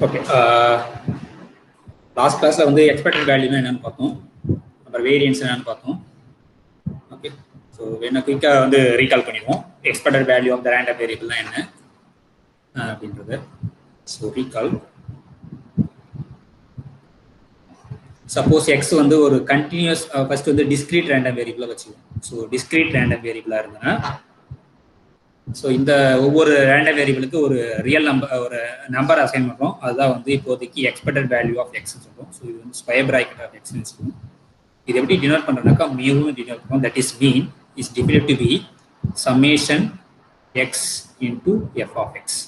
Okay, last கிளாஸ்ல வந்து expected வேல்யூனா என்னன்னு பார்த்தோம், அப்புறம் வேரியன்ஸ் என்னன்னு பார்த்தோம். ஓகே, ஸோ என்ன குயிக்காக வந்து ரீகால் பண்ணிடுவோம். Expected value of the random வேரியபிள்னா என்ன அப்படின்றது. ஸோ ரீகால், சப்போஸ் எக்ஸ் வந்து ஒரு கண்டினியூஸ், ஃபர்ஸ்ட் வந்து டிஸ்கிரீட் ரேண்டம் வேரியபிளை வச்சுக்குவோம். ஸோ டிஸ்கிரீட் ரேண்டம் வேரியபிளாக இருந்ததுன்னா, ஸோ இந்த ஒவ்வொரு ரேண்டம் வேரியபிளுக்கு ஒரு ரியல் நம்பர், ஒரு நம்பர் அசைன் பண்ணுறோம். அதுதான் வந்து இப்போதைக்கு எக்ஸ்பெக்டட் வேல்யூ ஆஃப் எக்ஸ்ன்னு சொல்லுவோம். ஸோ இது வந்து ஸ்கொயர் பிராக்கெட் ஆஃப் எக்ஸ்ன்னு சொல்லுவோம். இது எப்படி டினோட் பண்ணுறோம்னாக்கா மியூன்னு டினோட் பண்ணுவோம். That is mean is defined to be summation X into F of X.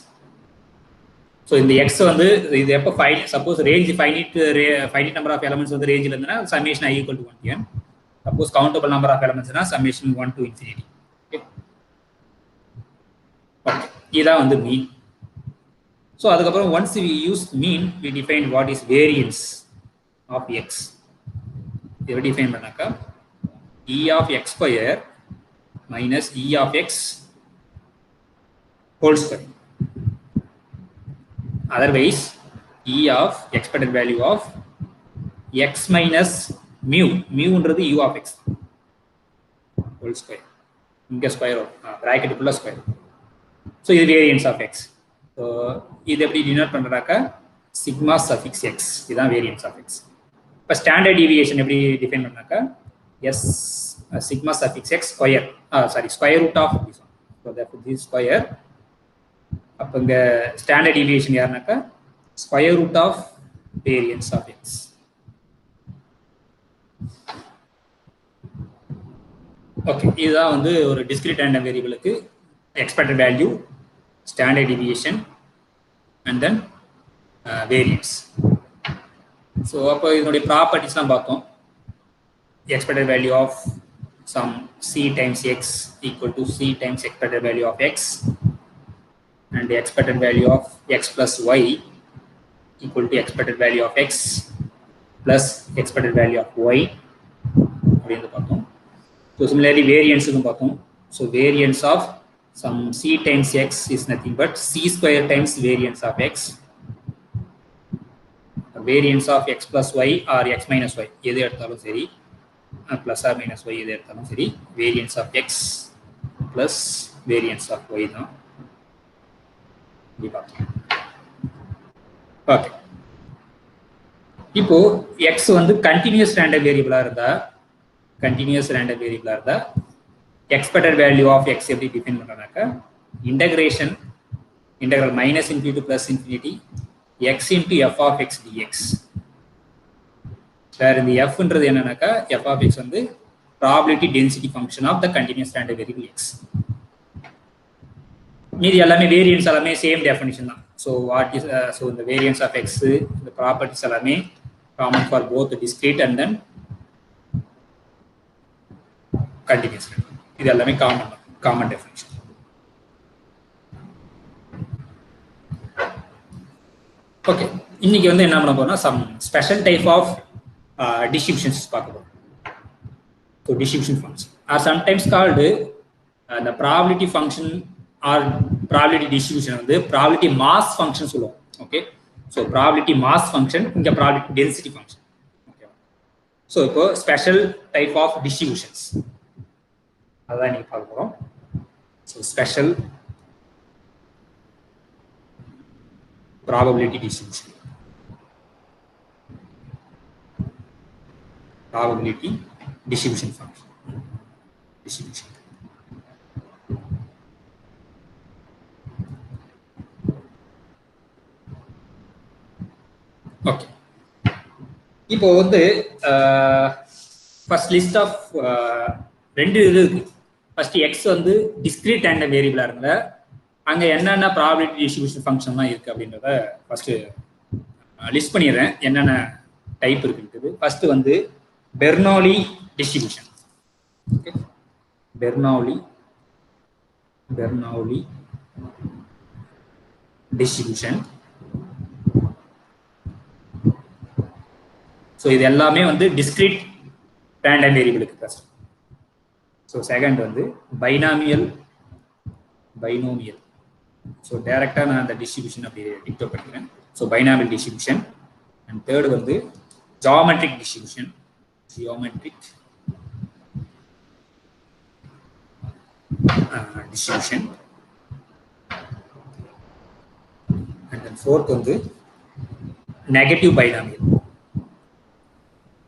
So இந்த எக்ஸ் வந்து இது எப்போ suppose range finite number of elements வந்து ரேஞ்சில் இருந்ததுன்னா summation I equal to 1n. Suppose countable number of எலமெண்ட்ஸ்னா summation 1 to infinity. இதுதான் வந்து மீன். ஸோ அதுக்கப்புறம் once we use mean we define what is variance of X. இதை define பண்ணாக்கா இ of X square minus E of X whole square. Otherwise E of expected value of X minus mu, மியூன்றது u of X whole square. இங்கே square பிராக்கெட்டுக்குள்ள square. So இது variance of X. So இது எப்படி denote பண்ணுறாக்கா sigma suffix X, இதுதான் variance of X. இப்போ standard deviation எப்படி டிஃபைன் பண்ணாக்கா S sigma suffix X square, square root of this one. So that this square. அப்போ இங்கே standard deviation யாருனாக்கா square root of variance of X. Okay, இதுதான் வந்து ஒரு discrete random வேரியபிளுக்கு expected value, standard deviation, and then variance. So அப்போ இதனுடைய ப்ராப்பர்ட்டிஸ்லாம் பார்த்தோம். expected value of some c times x equal to c times expected value of x, and the expected value of x plus y equal to expected value of x plus expected value of y அப்படின்னு பார்த்தோம். So similarly variance-க்கும் பார்த்தோம். So variance of some c times x is nothing but c square times variance of x. Variance of x plus y or x minus y எது எடுத்தாலும் சரி, plus or minus y எது எடுத்தாலும் சரி, variance of x plus variance of y தான். Okay, இப்போ x வந்து continuous random வேரியபிளா இருந்தா, expected value of x எப்படி define பண்றோம்னாக்கா integral minus infinity to plus infinity x into f of x dx. வேற இந்த f ன்றது என்னன்னாக்கா f of x வந்து probability density function of the continuous random variable x. மீதி எல்லாமே variance எல்லாமே same definition தான். ஸோ வாட் இஸ் ஸோ இந்த வேரியன்ஸ் ஆஃப் எக்ஸ், இந்த ப்ராப்பர்ட்டிஸ் எல்லாமே common for both discrete and then continuous. இது எல்லாமே காமன் டெஃபினிஷன். ஓகே, இன்னைக்கு வந்து என்ன பண்ண போறோம்னா some special type of distributions பார்க்க போறோம். So distribution function are sometimes called the probability function or probability distribution வந்து probability mass function சொல்லுவோம். Okay, so probability mass function, இங்க probability density function. Okay, so இப்போ ஸ்பெஷல் டைப் ஆஃப் டிஸ்ட்ரிபியூஷன்ஸ் அதான் இன்னைக்கு பார்க்க போறோம். So special probability distribution, probability distribution function, distribution. Okay, இப்போ வந்து ஃபர்ஸ்ட் லிஸ்ட் ஆஃப் ரெண்டு இது இருக்கு. ஃபர்ஸ்ட் எக்ஸ் வந்து டிஸ்கிரீட் ரேண்டம் வேரியபிளா இருந்தா அங்க என்னென்ன ப்ராபபிலிட்டி டிஸ்ட்ரிபியூஷன் ஃபங்க்ஷன்லாம் இருக்கு அப்படின்றத ஃபர்ஸ்ட் லிஸ்ட் பண்ணிடுறேன், என்னென்ன டைப் இருக்குன்றது. ஃபர்ஸ்ட் வந்து Bernoulli distribution. Okay, Bernoulli distribution. So இது எல்லாமே வந்து டிஸ்கிரீட் ரேண்டம் வேரியபிளுக்கு ஃபர்ஸ்ட். ஸோ செகண்ட் வந்து பைனாமியல். ஸோ டைரக்டாக நான் அந்த டிஸ்ட்ரிபியூஷன் அப்படி டிக்டோ பண்ணிக்கிறேன். So binomial distribution. And third வந்து geometric distribution. Geometric distribution. And then fourth வந்து negative binomial.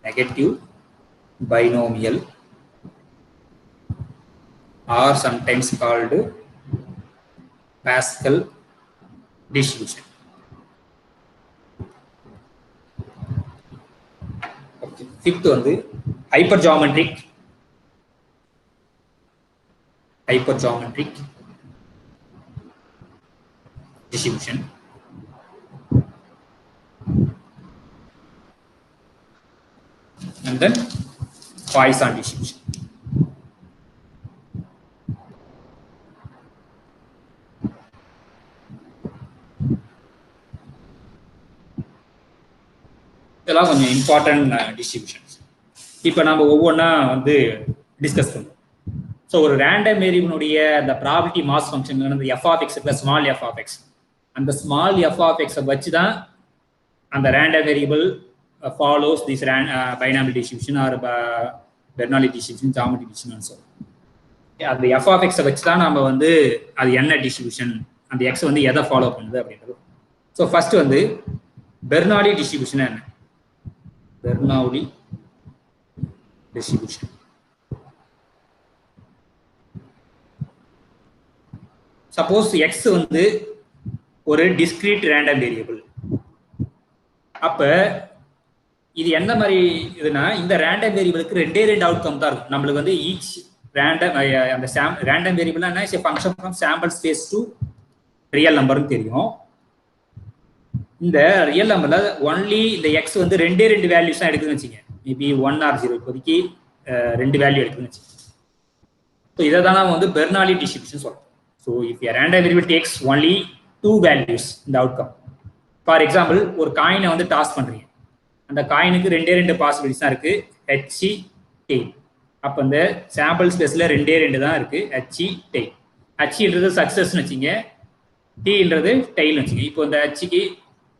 Negative binomial or sometimes called Pascal distribution. Okay. Fifth வந்து hypergeometric distribution. And then Poisson distribution. இதெல்லாம் கொஞ்சம் இம்பார்ட்டன்ட் டிஸ்ட்ரிபியூஷன்ஸ். இப்போ நம்ம ஒவ்வொன்றா வந்து discuss பண்ணுவோம். ஸோ ஒரு ரேண்டம் வேரியபிளுடைய அந்த ப்ராபபிலிட்டி மாஸ் ஃபங்க்ஷன் வந்து f of x plus small f of x. அந்த ஸ்மால் எஃப் ஆஃப் எக்ஸை வச்சு தான் அந்த random variable follows this binomial distribution or Bernoulli distribution, geometric distribution. So அந்த எஃப் ஆஃப் எக்ஸை வச்சு தான் நம்ம வந்து அது என்ன டிஸ்ட்ரிபியூஷன், அந்த எக்ஸ் வந்து எதை ஃபாலோ பண்ணுது அப்படின்றது. ஸோ ஃபர்ஸ்ட் வந்து பெர்னாலி டிஸ்ட்ரிபியூஷன் என்ன? Bernoulli distribution. Suppose x வந்து ஒரு discrete random variable. அப்ப இது என்ன மாதிரி இதுனா இந்த random variableக்கு ரெண்டே அவுட்கம் தான் இருக்கும். நம்மளுக்கு வந்து each random அந்த random variable என்ன is a function from sample space to real number னு தெரியும். இந்த ரியல் நம்பர்ல ஒன்லி இந்த x வந்து ரெண்டே வேல்யூஸ் தான் எடுக்குதுன்னு வச்சுங்க. மேபி 1 or 0 இப்போதைக்கு ரெண்டு வேல்யூ எடுக்குதுன்னு வச்சுங்க. ஸோ இதை தான் நம்ம வந்து பெர்னாலி டிஸ்ட்ரிபியூஷன் சொல்றோம். So if a random variable takes only 2 values இந்த அவுட்கம். ஃபார் எக்ஸாம்பிள் ஒரு காயினை வந்து டாஸ் பண்றீங்க. அந்த காயினுக்கு ரெண்டே பாசிபிலிட்டிஸ் தான் இருக்கு, ஹெச் டெய்ல். அப்போ இந்த சாம்பிள் ஸ்பேஸ்ல ரெண்டே தான் இருக்கு, ஹெச் டெய்ல். ஹெச்ன்றது சக்சஸ்ன்னு வச்சுங்க, டீன்றது டெய்ல்னு வச்சுங்க. இப்போ இந்த ஹெச்சுக்கு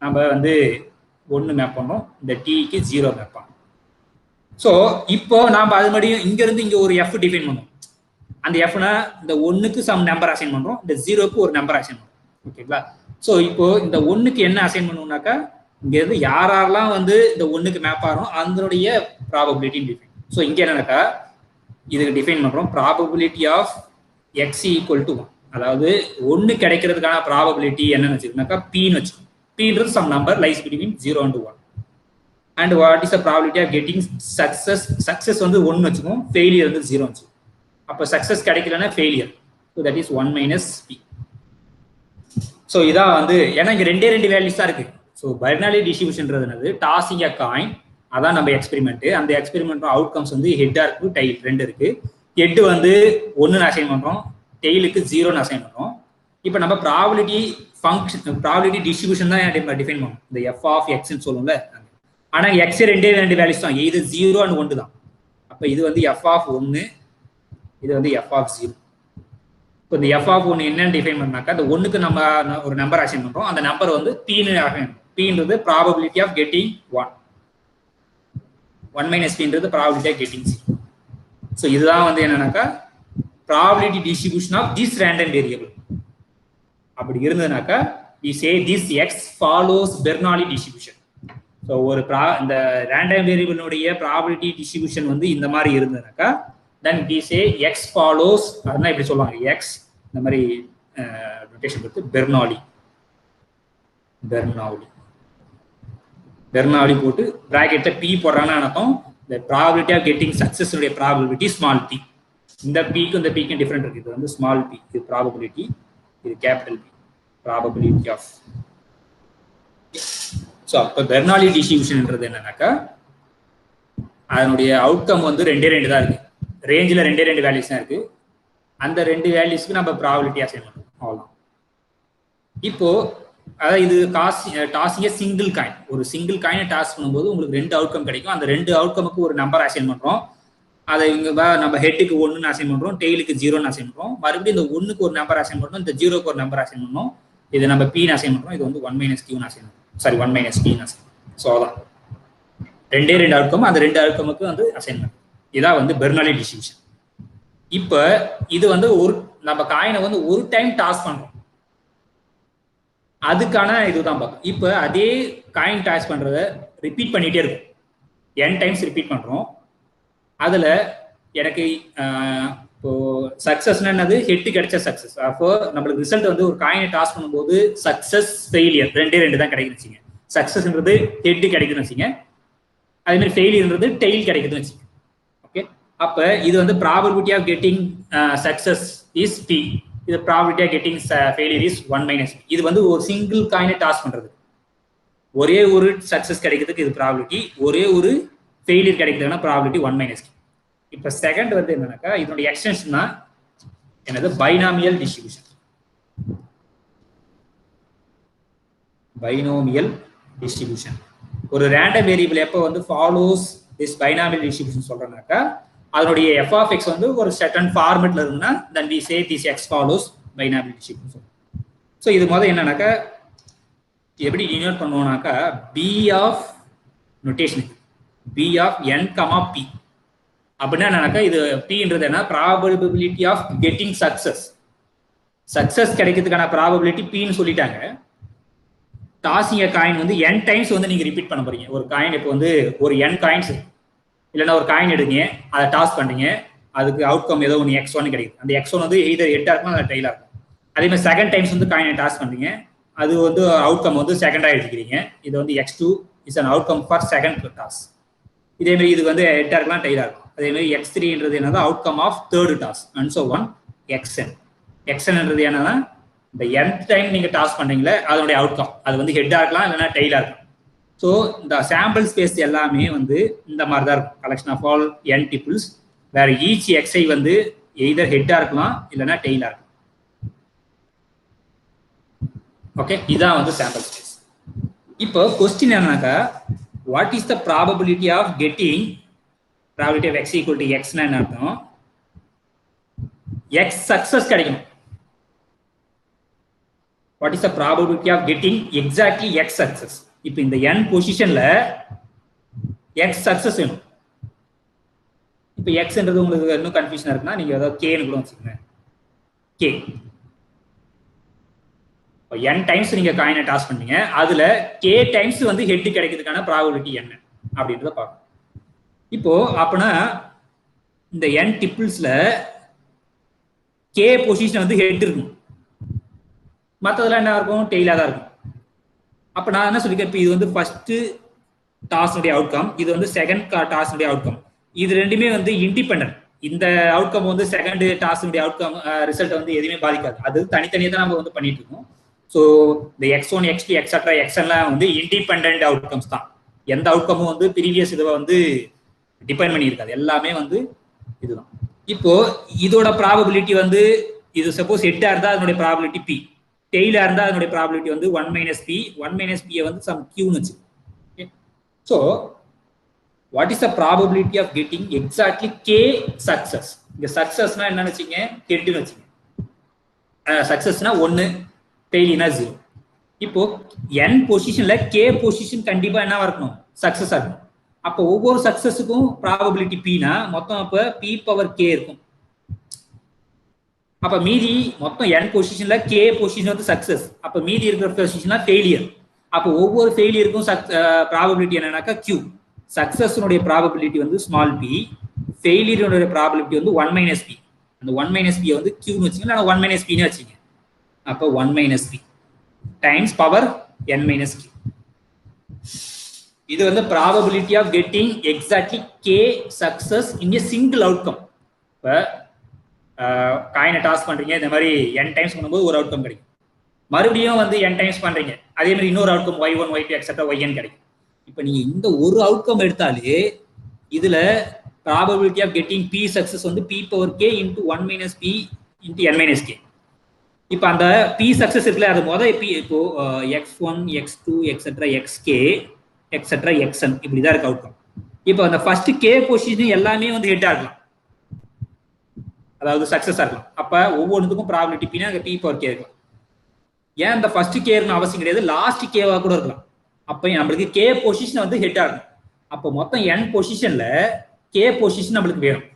நம்ம வந்து 1 மேப் பண்ணோம், இந்த டீக்கு 0 மேப் பண்ணோம். ஸோ இப்போ நாம் அது மாதிரியும் இங்கிருந்து இங்கே ஒரு எஃப் டிஃபைன் பண்ணோம். அந்த எஃப்னா இந்த 1க்கு சம் நம்பர் அசைன் பண்ணுறோம், இந்த 0க்கு ஒரு நம்பர் அசைன் பண்ணுறோம். ஓகேங்களா? ஸோ இப்போ இந்த 1க்கு என்ன அசைன் பண்ணுவோம்னாக்கா இங்கேருந்து யாரெல்லாம் வந்து இந்த 1க்கு மேப் ஆகிறோம் அதனுடைய ப்ராபபிலிட்டின்னு டிஃபைன். ஸோ இங்கே என்னன்னாக்கா இதுக்கு டிஃபைன் பண்ணுறோம் probability of x equal to 1. அதாவது 1 கிடைக்கிறதுக்கான ப்ராபபிலிட்டி என்னன்னு வச்சுக்கோனாக்கா பீன்னு வச்சுக்கோங்க. P some number lies between 0 and 1. And what is the probability of getting success? Success வந்து 1 வச்சுக்கோம், failure வந்து 0 வச்சுக்கோம். அப்போ success கிடைக்கலன்னா failure. So that is 1 minus P. So இதான் வந்து ஏன்னா இங்கே ரெண்டே வேல்யூஸ் தான் இருக்கு. ஸோ பைனாரி டிஸ்ட்ரிபியூஷன்றது டாஸிங் அ காயின், அதான் நம்ம எக்ஸ்பெரிமெண்ட். அந்த எக்ஸ்பெரிமெண்ட் அவுட்கம்ஸ் வந்து ஹெட்டா இருக்கு, டெய்ல் ரெண்டு இருக்கு. ஹெட் வந்து 1 அசைன் பண்றோம், டெய்லுக்கு 0 அசைன் பண்றோம். இப்போ நம்ம ப்ராபபிலிட்டி ஃபங்க்ஷன் ப்ராபபிலிட்டி டிஸ்ட்ரிபியூஷன் தான் டிஃபைன் பண்ணும், இந்த எஃப் ஆஃப் எக்ஸ்ன்னு சொல்லுவோம்ல. ஆனால் எக்ஸ் ரெண்டே வேல்யூஸ் தான், இது 0 and 1 தான். அப்போ இது வந்து எஃப் ஆஃப் 1, இது வந்து எஃப் ஆஃப் 0. இப்போ இந்த எஃப் ஆஃப் 1 என்னன்னு டிஃபைன் பண்ணாக்கா இந்த 1க்கு நம்ம ஒரு நம்பர் அசைன் பண்றோம், அந்த நம்பர் வந்து பீன்னு அசைன். பீன்றது ப்ராபபிலிட்டி ஆஃப் கெட்டிங் 1 minus பீன்றது ப்ராபபிலிட்டி ஆஃப் கெட்டிங் 0. ஸோ இதுதான் வந்து என்னன்னாக்கா probability distribution of this random variable. அப்படி இருந்ததுனாக்கா we say this x follows Bernoulli distribution. So ஒரு இந்த ரேண்டம் வேரியபிளுடைய ப்ராபபிலிட்டி டிஸ்ட்ரிபியூஷன் வந்து இந்த மாதிரி இருந்ததுனாக்கா then we say x follows, அதனால இப்படி சொல்லுவாங்க, x இந்த மாதிரி நோட்டேஷன் கொடுத்து பெர்னௌலி போட்டு பிராக்கெட்ல p போடுறாங்கன்னா அர்த்தம் the probability of getting success உடைய probability small p. இந்த p-க்கு இந்த p-க்கு டிஃபரெண்ட் இருக்கு. இது வந்து ஸ்மால் p, இது ப்ராபபிலிட்டி, இது capital P, probability of. So அப்போ பெர்னாலி டிஸ்ட்ரிபியூஷன்ன்றது என்னன்னாக்கா அதனுடைய அவுட்கம் வந்து ரெண்டே தான் இருக்கு, ரேஞ்சில் ரெண்டே வேல்யூஸ் தான் இருக்கு. அந்த 2 வேல்யூஸ்க்கு நம்ம ப்ராபபிலிட்டி அசைன் பண்ணுறோம், அவ்வளோதான். இப்போ அதாவது இது டாஸிங்க சிங்கிள் காயின், ஒரு சிங்கிள் காயினை டாஸ் பண்ணும்போது உங்களுக்கு 2 அவுட்கம் கிடைக்கும். அந்த 2 அவுட்கமுக்கு ஒரு நம்பர் அசைன் பண்ணுறோம். அதை இங்கே நம்ம ஹெட்டுக்கு 1 அசைன் பண்ணுறோம், டெய்லுக்கு 0 அசைன் பண்ணுறோம். மறுபடியும் இந்த 1க்கு ஒரு நம்பர் அசைன் பண்ணுறோம், இந்த 0க்கு ஒரு நம்பர் அசைன் பண்ணோம். இதை நம்ம P அசைன் பண்ணுறோம், இது வந்து 1 minus Q அசைன் பண்ணுறோம். Sorry 1 minus p. ஸோ அதான் ரெண்டு அவுட்கம், அந்த ரெண்டு அவுட்கமுக்கு வந்து அசைன்மெண்ட். இதான் வந்து பெர்னலி டிஸ்ட்ரிபியூஷன். இப்போ இது வந்து நம்ம காயினை வந்து ஒரு டைம் டாஸ் பண்றோம், அதுக்கான இதுதான் பார்க்கும். இப்போ அதே காயின் டாஸ் பண்றத ரிப்பீட் பண்ணிட்டே இருக்கும், n டைம்ஸ் ரிப்பீட் பண்றோம். அதுல எனக்கு இப்போ சக்சஸ்னா என்னது, ஹெட் கிடைச்ச சக்சஸ். அப்போ நம்மளுக்கு ரிசல்ட் வந்து ஒரு காயினை டாஸ் பண்ணும்போது சக்சஸ் ஃபெயிலியர் ரெண்டே தான் கிடைக்குன்னு வச்சுங்க. சக்சஸ்ன்றது ஹெட் கிடைக்குன்னு வச்சுங்க, அதே மாதிரி ஃபெயிலியர்ன்றது டெய்ல் கிடைக்குதுன்னு வச்சுங்க. ஓகே, அப்ப இது வந்து probability of getting success is p, இது probability of getting failure is 1 minus p. இது வந்து ஒரு சிங்கிள் காயினை டாஸ் பண்றது, ஒரே ஒரு சக்சஸ் கிடைக்கிறதுக்கு இது ப்ராபபிலிட்டி, ஒரே ஒரு ஃபெயிலியர் கிடைக்கிறதுனா ப்ராபபிலிட்டி 1 மைனஸ் p. இப்போ செகண்ட் வந்து என்னன்னாக்கா இதனுடைய எக்ஸ்டென்ஷன் தான் என்னது, பைனாமியல் டிஸ்ட்ரிபியூஷன். பைனாமியல் டிஸ்ட்ரிபியூஷன் ஒரு ரேண்டம் வேரியபிள் எப்போ வந்து ஃபாலோஸ் திஸ் பைனாமியல் டிஸ்ட்ரிபியூஷன் சொல்றேன்னாக்கா, அதனுடைய f of x வந்து ஒரு சர்டன் ஃபார்மேட்ல இருக்குன்னா then we say this x follows binomial distribution. So இது முதல் என்னன்னாக்கா எப்படி டினோட் பண்ணுவோம்னாக்கா, b of notation b of n, p அப்படின்னா என்னன்னாக்கா, இது pன்றது என்ன, probability of getting success. Success கிடைக்கிறதுக்கான ப்ராபபிலிட்டி pன்னு சொல்லிட்டாங்க. டாஸிங் காயின் வந்து n டைம்ஸ் வந்து நீங்க ரிப்பீட் பண்ண போறீங்க. ஒரு காயின் இப்போ வந்து ஒரு n காயின்ஸ் இல்லைன்னா ஒரு காயின் எடுங்க, அதை டாஸ் பண்றீங்க, அதுக்கு அவுட்கம் ஏதோ ஒன்று x1 கிடைக்குது. அந்த x1 வந்து எய்தர் ஹெட்டா இருக்கும் இல்லை டெய்லா இருக்கும். அதே மாதிரி செகண்ட் டைம்ஸ் வந்து காயினை டாஸ் பண்றீங்க, அது வந்து அவுட்கம் வந்து செகண்டா எடுத்துக்கிறீங்க. இது வந்து x2 is an outcome for second toss. இதே மாதிரி இது வந்து ஹெட்டா இருக்கலாம் டெய்லா இருக்கும். அதே மாதிரி x3ன்றது என்னது, outcome of third toss. And so on xn. xnன்றது என்னன்னா, இந்த nth டைம் நீங்க டாஸ் பண்றீங்களே அதனுடைய அவுட்கம், அது வந்து ஹெட்டா இருக்கலாம் இல்லைன்னா டெய்லா இருக்கும். ஸோ இந்த சாம்பிள் ஸ்பேஸ் எல்லாமே வந்து இந்த மாதிரி தான் இருக்கும், collection of all n tuples, வேற ஈச் xi வந்து எய்தர் ஹெட்டா இருக்கலாம் இல்லைன்னா டெய்லா இருக்கும். ஓகே, இதான் வந்து சாம்பிள் ஸ்பேஸ். இப்போ கொஸ்டின் என்னன்னாக்கா, what is the probability of getting, probability of x equal to xனா என்ன அர்த்தம், x சக்சஸ் கிடைக்கணும். What is the probability of getting exactly x success. இப்போ இந்த n பொசிஷன்ல x சக்சஸ் வேணும். இப்போ xன்றது உங்களுக்கு இன்னும் கன்ஃபியூஷனா இருக்குன்னா நீங்க ஏதாவது kன்னு கூட வச்சுக்கோங்க. k n டைம்ஸ் நீங்க காயினை டாஸ் பண்ணீங்க, அதுல k டைம்ஸ் வந்து ஹெட் கிடைக்கிறதுக்கான ப்ராபபிலிட்டி என்ன அப்படின்றத பார்க்கணும். இப்போ அப்பனா இந்த n டிபிள்ஸ்ல k பொசிஷன் வந்து ஹெட் இருக்கும், மற்றதெல்லாம் என்ன இருக்கும், டெய்லா தான் இருக்கும். அப்ப நான் என்ன சொல்லிருக்கேன், இப்போ இது வந்து ஃபர்ஸ்ட் டாஸ்னுடைய அவுட்கம், இது வந்து செகண்ட் டாஸ்னுடைய அவுட்கம், இது ரெண்டுமே வந்து இண்டிபெண்டன்ட். இந்த அவுட்கம் வந்து செகண்ட் டாஸ்னுடைய அவுட்கம் ரிசல்ட் வந்து எதுவுமே பாதிக்காது, அது தனித்தனியாக தான் நம்ம வந்து பண்ணிட்டு இருக்கோம். ஸோ இந்த x1 x2 எக்ஸட்ரா xnலாம் வந்து இண்டிபெண்டன்ட் அவுட்கம்ஸ் தான். எந்த அவுட்கமும் வந்து ப்ரீவியஸ் இதை வந்து டிபெண்ட் பண்ணி இருக்காது, எல்லாமே வந்து இதுதான். இப்போ இதோட ப்ராபபிலிட்டி வந்து இது சப்போஸ் ஹெட்டா இருந்தால் அதனுடைய ப்ராபபிலிட்டி p, டெய்லா இருந்தால் அதனுடைய ப்ராபபிலிட்டி வந்து 1 மைனஸ் p. 1 மைனஸ் p வந்து சம் qன்னு வச்சு. So what is the probability of getting exactly k success. இங்க சக்சஸ்னா என்னன்னு வச்சுங்க, ஹெட்னு வச்சுங்க. சக்சஸ்னா 1, ஃபெயிலியர்னா 0. இப்போ n பொசிஷன்ல k பொசிஷன் கண்டிப்பா என்னவா இருக்கணும், சக்சஸா இருக்கணும். அப்போ ஒவ்வொரு சக்சஸுக்கும் ப்ராபபிலிட்டி pனா மொத்தம் அப்போ p பவர் k இருக்கும். அப்ப மீதி மொத்தம் n பொசிஷன்ல k பொசிஷன் வந்து சக்சஸ், அப்ப மீதி இருக்கிற பொசிஷன்ல ஃபெயிலியர். அப்போ ஒவ்வொரு ஃபெயிலியருக்கும் ப்ராபபிலிட்டி என்னன்னாக்கா q. சக்சஸ்னுடைய ப்ராபபிலிட்டி வந்து ஸ்மால் p, ஃபெயிலியருடைய ப்ராபபிலிட்டி வந்து 1 மைனஸ் p. அந்த 1 மைனஸ் p வந்து qன்னு வச்சுங்க, இல்லைன்னா 1 மைனஸ் pன்னு வச்சுங்க. அப்போ 1 minus p times power n minus q. இது வந்து probability of getting exactly k success in a single outcome. இப்போ காயினை டாஸ் பண்றீங்க, இந்த மாதிரி n டைம்ஸ் பண்ணும்போது ஒரு அவுட்கம் கிடைக்கும். மறுபடியும் வந்து n டைம்ஸ் பண்றீங்க, அதே மாதிரி இன்னொரு outcome y1 y2 etcetera yn கிடைக்கும். இப்போ நீங்க இந்த ஒரு அவுட்கம் எடுத்தாலே இதுல probability of getting p success வந்து p power k into 1 minus p into n minus k. இப்போ அந்த p சக்சஸ் இருக்குல்ல, அது முதல் p இப்போ x1 x2 etcetera xk etcetera xn இப்படிதான் இருக்கு அவுட்கம். இப்போ அந்த ஃபர்ஸ்ட் k பொசிஷன் எல்லாமே வந்து ஹெட்டா இருக்கலாம், அதாவது சக்சஸா இருக்கலாம். அப்ப ஒவ்வொன்றுக்கும் ப்ராபபிலிட்டி pனா p பவர் k இருக்கலாம். ஏன் அந்த ஃபர்ஸ்ட் k இருக்கணும் அவசியம் கிடையாது, லாஸ்ட் கேவா கூட இருக்கலாம். அப்போ நம்மளுக்கு கே பொசிஷன் வந்து ஹிட் ஆகும். அப்போ மொத்தம் n பொசிஷன்ல கே பொசிஷன் நம்மளுக்கு வேணும்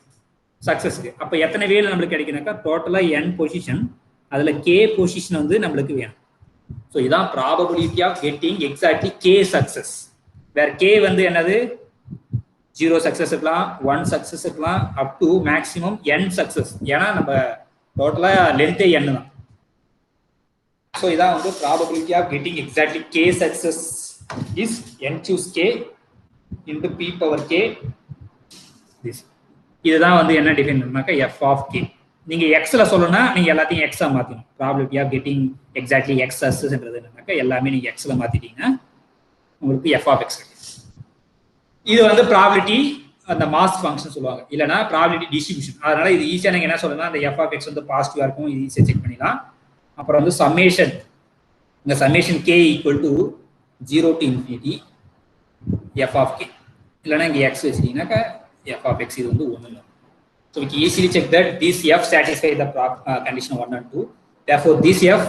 சக்சஸ்க்கு. அப்போ எத்தனை வேலை நம்மளுக்கு கிடைக்குனாக்கா டோட்டலா n பொசிஷன், அதுல கே பொசிஷன் வந்து நம்மளுக்கு வேணும். ஸோ இதான் probability of getting exactly k success. வேற கே வந்து என்னது 0 சக்சஸ் இருக்கலாம், 1 சக்சஸ் இருக்கலாம், up to maximum n success. ஏன்னா நம்ம டோட்டலா லென்த்தே n தான். ஸோ இதான் வந்து probability of getting exactly k success is n choose k into p power k. இதுதான் வந்து என்ன டிஃபைன் பண்ணாக்கா f of k. நீங்க xல சொல்லணும்னா நீங்க எல்லாத்தையும் x ஆ மாத்தணும். Probability of getting exactly x சக்சஸ்ன்றது என்னன்னாக்கா எல்லாமே நீங்க xல மாத்திட்டீங்கன்னா உங்களுக்கு f of x. இது வந்து ப்ராபபிலிட்டி அந்த மாஸ் ஃபங்க்ஷன் சொல்லுவாங்க, இல்லைன்னா ப்ராபபிலிட்டி டிஸ்ட்ரிபியூஷன். அதனால இது ஈஸியா நீங்க என்ன சொல்லலாம், அந்த f of x வந்து பாசிட்டிவா இருக்கும், இது ஈஸியா செக் பண்ணிடலாம். அப்புறம் வந்து சம்மேஷன், இந்த summation k equal to 0 to infinity f of k, இல்லைன்னா இங்க x வச்சிட்டீங்கன்னாக்கா f of x இது வந்து 1 இல்லை. So we can easily check that this f satisfy the condition 1 and 2. Therefore, this f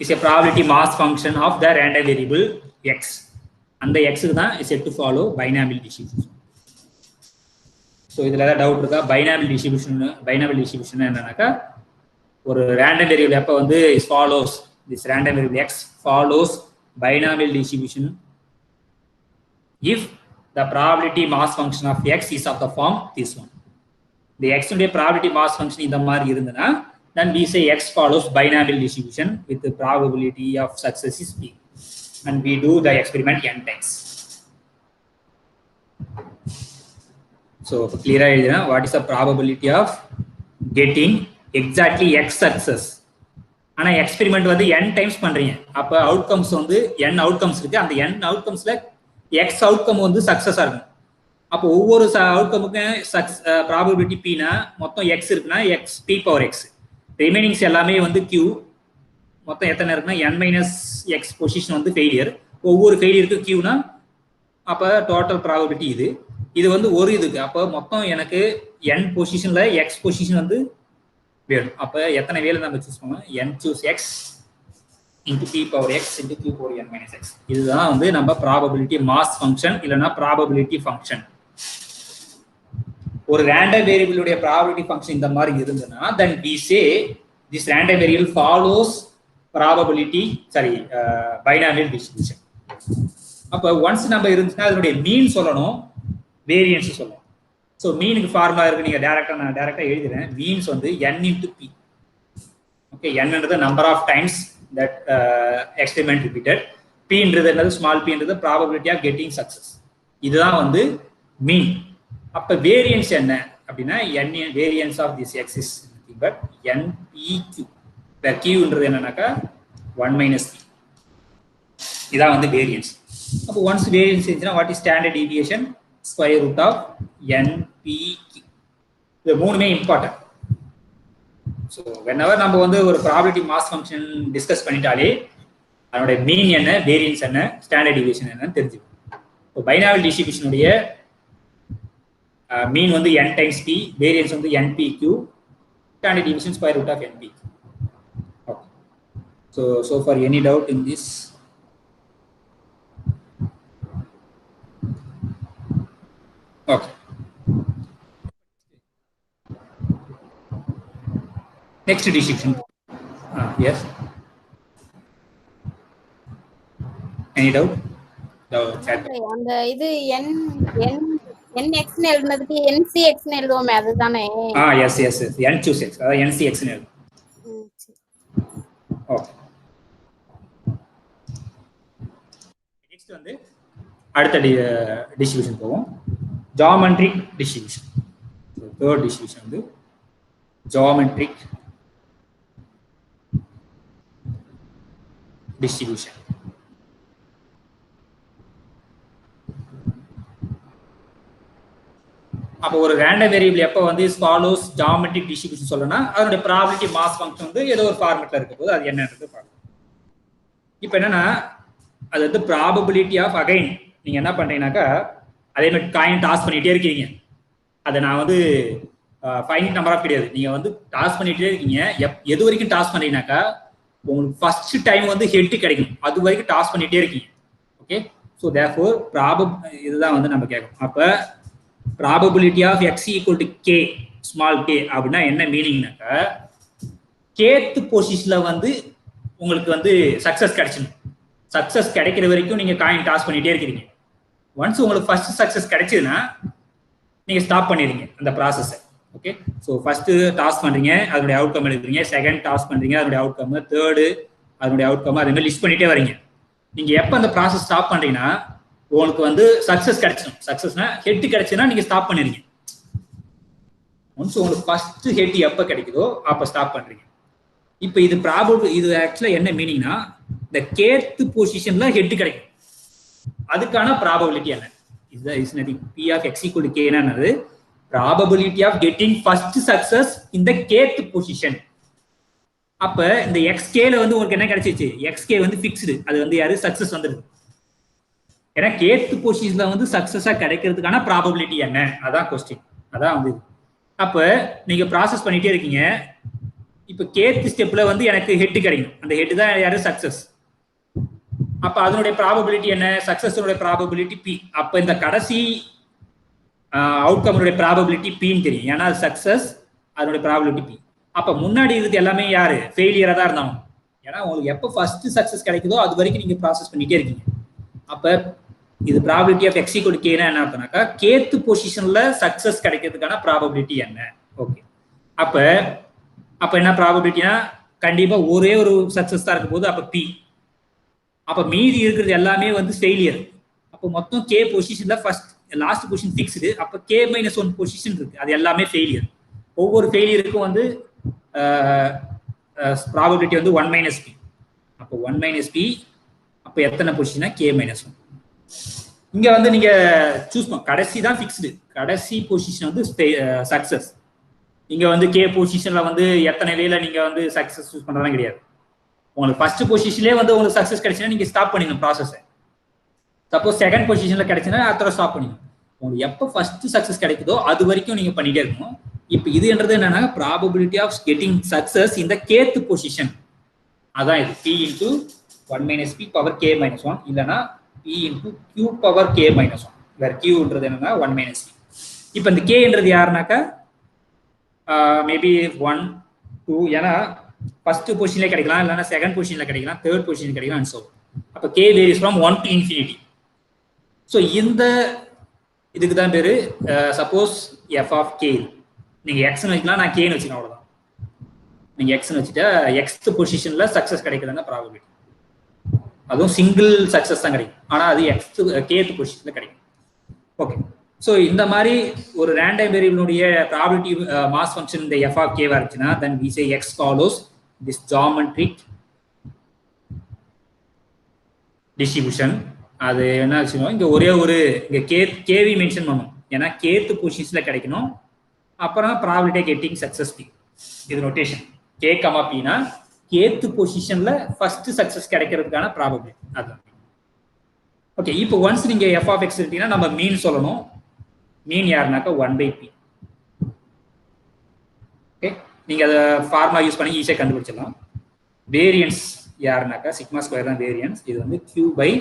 is a probability mass function of the random variable x. And the x is set to follow binomial distribution. So இதுல ஏதாவது doubt இருக்கா? binomial distribution என்னன்னாக்கா ஒரு random variable எப்ப வந்து follows this random variable x follows binomial distribution if the probability mass function of x is of the form this one. The x உடைய probability mass function இந்த மாதிரி இருந்தனா then we say x follows binomial distribution with the probability of success is p, and we do the experiment n times. So clear idea what is the probability of getting exactly x success. ஆனா experiment வந்து n times பண்றீங்க, அப்ப outcomes வந்து n outcomes இருக்கு, அந்த n அவுட்கம்ஸ்ல x outcome வந்து சக்சஸா இருக்கும். அப்போ ஒவ்வொரு அவுட்கமுக்கும் ப்ராபபிலிட்டி pனா மொத்தம் x இருக்குன்னா x p power x, remainings எல்லாமே வந்து q. மொத்தம் எத்தனை இருக்குன்னா n மைனஸ் x பொசிஷன் வந்து ஃபெயிலியர், ஒவ்வொரு ஃபெயிலியருக்கு qனா அப்போ டோட்டல் ப்ராபபிலிட்டி இது வந்து ஒரு இதுக்கு. அப்போ மொத்தம் எனக்கு n பொசிஷன்ல x பொசிஷன் வந்து வேணும். அப்போ எத்தனை வேலை நம்ம சூஸ் பண்ணுவோம், n choose x into p power x into q power n minus x. இதுதான் வந்து நம்ம ப்ராபபிலிட்டி மாஸ் ஃபங்க்ஷன் இல்லைன்னா ப்ராபபிலிட்டி ஃபங்க்ஷன். ஒரு ரேண்டம் வேரியபிள் உடைய ப்ராபபிலிட்டி ஃபங்க்ஷன் இந்த மாதிரி இருந்ததுன்னா then we say this random variable follows probability binomial distribution. அப்ப once நம்ம இருந்துச்சுன்னா அதனுடைய மீன் சொல்லணும், வேரியன்ஸ் சொல்லணும். ஸோ மீனுக்கு ஃபார்முலா இருக்கு, நீங்க நான் டைரக்டா எழுதுறேன். மீன்ஸ் வந்து n into p. ஓகே, n-ன்றது number of times that experiment repeated, p-ன்றது என்னது ஸ்மால் p-ன்றது probability of getting success. இதுதான் வந்து மீன். அப்ப வேரியன்ஸ் என்ன அப்படின்னா n variance of this x is nothing but npq, where q-ன்றது என்னன்னாக்கா 1 minus p. இதான் வந்து வேரியன்ஸ். அப்போ ஒன்ஸ் வேரியன்ஸ் இருந்துச்சுன்னா what is standard deviation, square root of npq. இது மூணுமே இம்பார்ட்டன்ட். ஸோ வென்எவர் நம்ம வந்து ஒரு ப்ராபபிலிட்டி மாஸ் ஃபங்க்ஷன் டிஸ்கஸ் பண்ணிட்டாலே அதனுடைய மீன் என்ன, வேரியன்ஸ் என்ன, ஸ்டாண்டர்ட் டிவியேஷன் என்னன்னு தெரிஞ்சுக்கணும். இப்போ பைனாமியல் டிஸ்ட்ரிபியூஷனுடைய மீன் வந்து n டைம்ஸ் p, வேரியன்ஸ் வந்து npq, standard deviation square root of npq. Okay, so for any doubt in this? Okay. Next distribution. Yes. Any doubt? அந்த இது nx னு எழுதுனதுக்கு ncx னு எழுதுவோமே அதுதானே? yes n choose x, அத ncx னு எழுது. Okay, next வந்து அடுத்த டிஸ்ட்ரிபியூஷன் போவோம், ஜியோமெட்ரிக் டிஸ்ட்ரிபியூஷன். தேர்ட் டிஸ்ட்ரிபியூஷன் வந்து ஜியோமெட்ரிக் distribution. அப்போ ஒரு ரேண்டம் வேரியபிள் எப்போ வந்து ஃபாலோஸ் ஜியோமெட்ரிக் டிஸ்ட்ரிபியூஷன் சொல்லணும்னா அதோட ப்ராபபிலிட்டி மாஸ் ஃபங்க்ஷன் வந்து ஏதோ ஒரு ஃபார்மேட்ல இருக்க போது அது என்னன்றது பார்க்கணும். இப்போ என்னன்னா அது வந்து ப்ராபபிலிட்டி ஆஃப் அகைன் நீங்க என்ன பண்றீங்கன்னாக்கா அதே மாதிரி காயின் டாஸ் பண்ணிட்டே இருக்கீங்க. அதை நான் வந்து ஃபைனட் நம்பர் ஆஃப் கிடையாது, நீங்க வந்து டாஸ் பண்ணிட்டே இருக்கீங்க. எது வரைக்கும் டாஸ் பண்றீங்கன்னாக்கா உங்களுக்கு ஃபர்ஸ்ட் டைம் வந்து ஹெட் கிடைக்கும், அது வரைக்கும் டாஸ் பண்ணிட்டே இருக்கீங்க. ஓகே, ஸோ தேர்ஃபோர் இதுதான் வந்து நம்ம கேட்கணும். அப்போ probability of x equal to k small k அப்படின்னா என்ன மீனிங்னாக்கா கேத்து பொசிஷனில் வந்து உங்களுக்கு வந்து சக்ஸஸ் கிடைச்சிடும். சக்ஸஸ் கிடைக்கிற வரைக்கும் நீங்கள் காயின் டாஸ் பண்ணிகிட்டே இருக்கிறீங்க. ஒன்ஸ் உங்களுக்கு ஃபர்ஸ்ட் சக்ஸஸ் கிடைச்சதுன்னா நீங்கள் ஸ்டாப் பண்ணிடுங்க அந்த ப்ராசஸை. ஓகே, ஸோ ஃபர்ஸ்ட் டாஸ் பண்ணுறீங்க, அதனுடைய அவுட்கம் எடுக்கிறீங்க, செகண்ட் டாஸ் பண்ணுறீங்க, அதனுடைய அவுட்கம், தேர்டு அதனுடைய அவுட்கம், அதே மாதிரி லிஸ்ட் பண்ணிட்டே வரீங்க. நீங்கள் எப்போ அந்த ப்ராசஸ் ஸ்டாப் பண்ணுறீங்கன்னா உங்களுக்கு வந்து சக்ஸஸ் கிடைச்சிடும். சக்ஸஸ்னா ஹெட் கிடைச்சுன்னா நீங்கள் ஸ்டாப் பண்ணிடுங்க. ஒன்ஸ் உங்களுக்கு ஃபர்ஸ்ட் ஹெட் எப்போ கிடைக்குதோ அப்போ ஸ்டாப் பண்ணுறீங்க. இப்போ இது இது ஆக்சுவலாக என்ன மீனிங்னா இந்த கேத்து பொசிஷனில் ஹெட் கிடைக்கும். அதுக்கான ப்ராபபிலிட்டி என்ன? is nothing. P of x equal to k என்னது probability of getting first success in the kth position. அப்ப இந்த xk ல வந்து உங்களுக்கு என்ன கிடைச்சிச்சு? xk வந்து ஃபிக்ஸ்டு, அது வந்து யாரு சக்சஸ் வந்துருது. ஏன்னா kth பொசிஷன்ல வந்து சக்சஸா கிடைக்கிறதுக்கான ப்ராபபிலிட்டி என்ன, அதான் क्वेश्चन. அதான் வந்து அப்ப நீங்க ப்ராசஸ் பண்ணிட்டே இருக்கீங்க. இப்ப kth ஸ்டெப்ல வந்து எனக்கு ஹெட் கிடைக்கும். அந்த ஹெட் தான் யாரு சக்சஸ். அப்ப அதனுடைய ப்ராபபிலிட்டி என்ன? சக்சஸோட ப்ராபபிலிட்டி p. அப்ப இந்த கடைசி அவுட்கம்னுடைய ப்ராபபிலிட்டி pன்னு தெரியும். ஏன்னா அது சக்சஸ், அதனுடைய ப்ராபபிலிட்டி p. அப்ப முன்னாடி இருக்கிறது எல்லாமே யாரு? ஃபெயிலியரா தான் இருந்தாங்க. ஏன்னா உங்களுக்கு எப்போ ஃபர்ஸ்ட் சக்சஸ் கிடைக்குதோ அது வரைக்கும் நீங்க ப்ராசஸ் பண்ணிட்டே இருக்கீங்க. அப்ப இது probability of x equal to k என்ன அர்த்தம்னாக்கா kth பொசிஷன்ல சக்சஸ் கிடைக்கிறதுக்கான ப்ராபபிலிட்டி என்ன. ஓகே, அப்ப என்ன ப்ராபபிலிட்டினா கண்டிப்பா ஒரே ஒரு சக்சஸ் தான் இருக்கும் போது அப்ப p. அப்ப மீதி இருக்கிறது எல்லாமே வந்து ஃபெயிலியர். அப்போ மொத்தம் k பொசிஷன்ல ஃபர்ஸ்ட் லாஸ்ட் பொசிஷன் ஃபிக்ஸ்டு. அப்ப k - 1 பொசிஷன் இருக்கு, அது எல்லாமே ஃபெயிலியர். ஒவ்வொரு ஃபெயிலியருக்கும் வந்து ப்ராபபிலிட்டி வந்து 1 - p. அப்போ 1 - p அப்ப எத்தனை பொசிஷனா k - 1. இங்க வந்து நீங்க சூஸ் பண்ண கடைசி தான் ஃபிக்ஸ்டு, கடைசி பொசிஷன் வந்து சக்சஸ். இங்க வந்து k பொசிஷன்ல வந்து எத்தனை வேலை நீங்க வந்து சக்சஸ் சூஸ் பண்றதெல்லாம் கிடையாது. உங்களுக்கு ஃபர்ஸ்ட் பொசிஷன்லயே வந்து உங்களுக்கு சக்சஸ் கிடைச்சுன்னா நீங்க ஸ்டாப் பண்ணிடணும் ப்ராசஸை. சப்போஸ் செகண்ட் பொசிஷன்ல கிடைச்சுன்னா அடுத்த ஸ்டாப் பண்ணிடணும். உங்களுக்கு எப்போ ஃபர்ஸ்ட் சக்சஸ் கிடைக்குதோ அது வரைக்கும் நீங்க பண்ணிட்டே இருக்கணும். இப்போ இதுன்றது என்னன்னா ப்ராபபிலிட்டி ஆஃப் கெட்டிங் சக்சஸ் இந்த kth பொசிஷன். அதான் இது p into 1 - p power k - 1 இல்லைன்னா p into q power k - 1. வேற qன்றது என்னன்னா 1 - p. இப்போ இந்த kன்றது யாருனாக்கா மேபி 1 2, ஏன்னா ஃபர்ஸ்ட் பொசிஷன்ல கிடைக்கலாம், இல்லைன்னா செகண்ட் பொசிஷன்ல கிடைக்கலாம், தேர்ட் பொசிஷன் கிடைக்கலாம் அண்ட் சோ. அப்போ k varies from 1 to infinity. So இந்த இதுக்கு தான் பேரு சப்போஸ் f of k நீங்க எக்ஸ்னு வச்சுக்கலாம், நான் கேன்னு வச்சுக்கலாம், அவ்வளவுதான். நீங்க எக்ஸ்னு வச்சுட்டா எக்ஸ்த் பொசிஷன்ல சக்சஸ் கிடைக்கிறதுனா ப்ராபபிலிட்டி. அதுவும் சிங்கிள் சக்சஸ் தான் கிடைக்கும், ஆனா அது கேத் பொசிஷன்ல கிடைக்கும். ஓகே, ஸோ இந்த மாதிரி ஒரு ரேண்டம் வேரியபிளுடைய ப்ராபபிலிட்டி மாஸ் ஃபங்க்ஷன் இந்த f of k இருந்துச்சுன்னா then we say x follows this geometric distribution. அது என்ன ஆச்சுன்னா இங்க ஒரே ஒரு இங்க கேவி மென்ஷன் பண்ணணும், ஏன்னா கேத் பொசிஷன்ல கிடைக்கணும். அப்புறம் ப்ராபபிலிட்டி கெட்டிங் சக்சஸ் p. இது நோட்டேஷன் k, p னா கேத் பொசிஷன்ல ஃபர்ஸ்ட் சக்சஸ் கிடைக்கிறதுக்கான ப்ராபபிலிட்டி அதுதான். ஓகே, இப்போ ஒன்ஸ் நீங்க f of x எடுத்தீங்கன்னா நம்ம மீன் சொல்லணும். மீன் யாருனாக்கா 1/p. ஓகே, நீங்க அதை ஃபார்முலா யூஸ் பண்ணி ஈஸியாக கண்டுபிடிச்சிடலாம். வேரியன்ஸ் யாருனாக்கா சிக்மா ஸ்கொயர் தான் வேரியன்ஸ். இது வந்து q/p².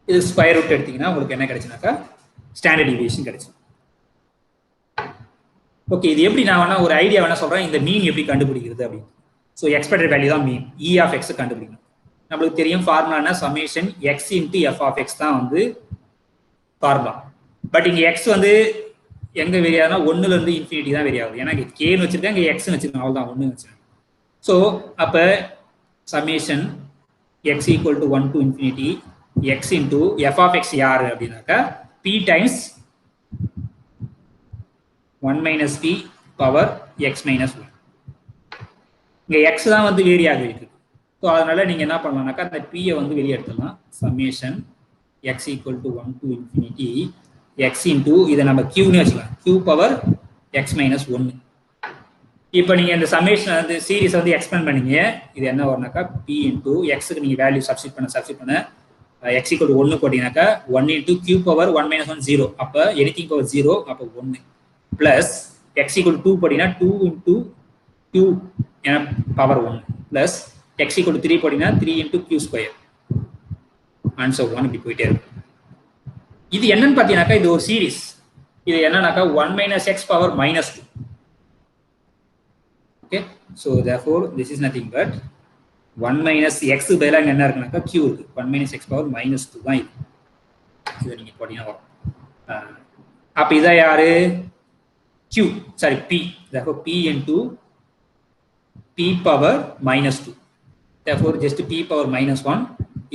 இது ஸ்கொயர் ரூட் எடுத்தீங்கன்னா உங்களுக்கு என்ன கிடைச்சுனாக்கா ஸ்டாண்டர்ட் டிவியேஷன் கிடைச்சு. ஓகே, இது எப்படி நான் வேணா ஒரு ஐடியா வேணா சொல்றேன், இந்த மீன் எப்படி கண்டுபிடிக்கிறது அப்படின்னு. ஸோ எக்ஸ்பெக்டட் வேல்யூ தான் மீன், e of x கண்டுபிடிக்கணும். நம்மளுக்கு தெரியும் ஃபார்முலானா summation x into f of x தான் வந்து ஃபார்முலா. பட் இங்க x வந்து எங்க வேரி ஆகுதுன்னா 1ல இருந்து இன்ஃபினிட்டி தான் வேரி ஆகுது. ஏன்னா இங்க k வச்சிருக்கேன், இங்க x வச்சிருக்கேன், அவ்வளவுதான் 1 வச்சிருக்கேன். ஸோ அப்ப summation x equal to 1 to infinity x into f of x யாரு அப்படின்னாக்கா p times 1 - p power x - 1. இங்க x தான் வந்து வேரி ஆகிட்டு இருக்கு. ஸோ அதனால நீங்க என்ன பண்ணலாம்னாக்கா அந்த p வந்து வெளியே எடுத்துடலாம். Summation x equal to 1 to infinity x into இதை நம்ம q-னு வச்சுக்கலாம், q பவர் x - 1. இப்போ நீங்க இந்த சமேஷன் வந்து சீரிஸ் வந்து எக்ஸ்பேண்ட் பண்ணீங்க, இது என்ன வரும்னாக்கா p இன்டூ எக்ஸுக்கு நீங்க வேல்யூ சப்ஸ்டிட் பண்ண x equal to 1 போட்டீங்கன்னாக்கா 1 into q power 1 - 1 0. அப்போ எனிதிங் பவர் 0, அப்போ 1 பிளஸ் x ஈக்குவல் 2 போட்டீங்கன்னா 2 into q power 1 plus x equal 3 போட்டீங்கன்னா 3 into q square. and so on இப்படி போயிட்டே இருக்கும். இது என்னன்னு பார்த்தீங்கன்னாக்கா இது ஒரு சீரீஸ். இது என்னன்னாக்கா 1 minus x power minus 2. Okay, so therefore this is nothing but 1 minus x பதிலா என்ன இருக்குனாக்கா q இருக்கு. 1 minus x power minus 2 தான் இது. இதை நீங்க போட்டீங்கன்னா வரும். அப்ப இதை யாரு q sorry p, therefore p into p power minus 2, therefore just p power minus 1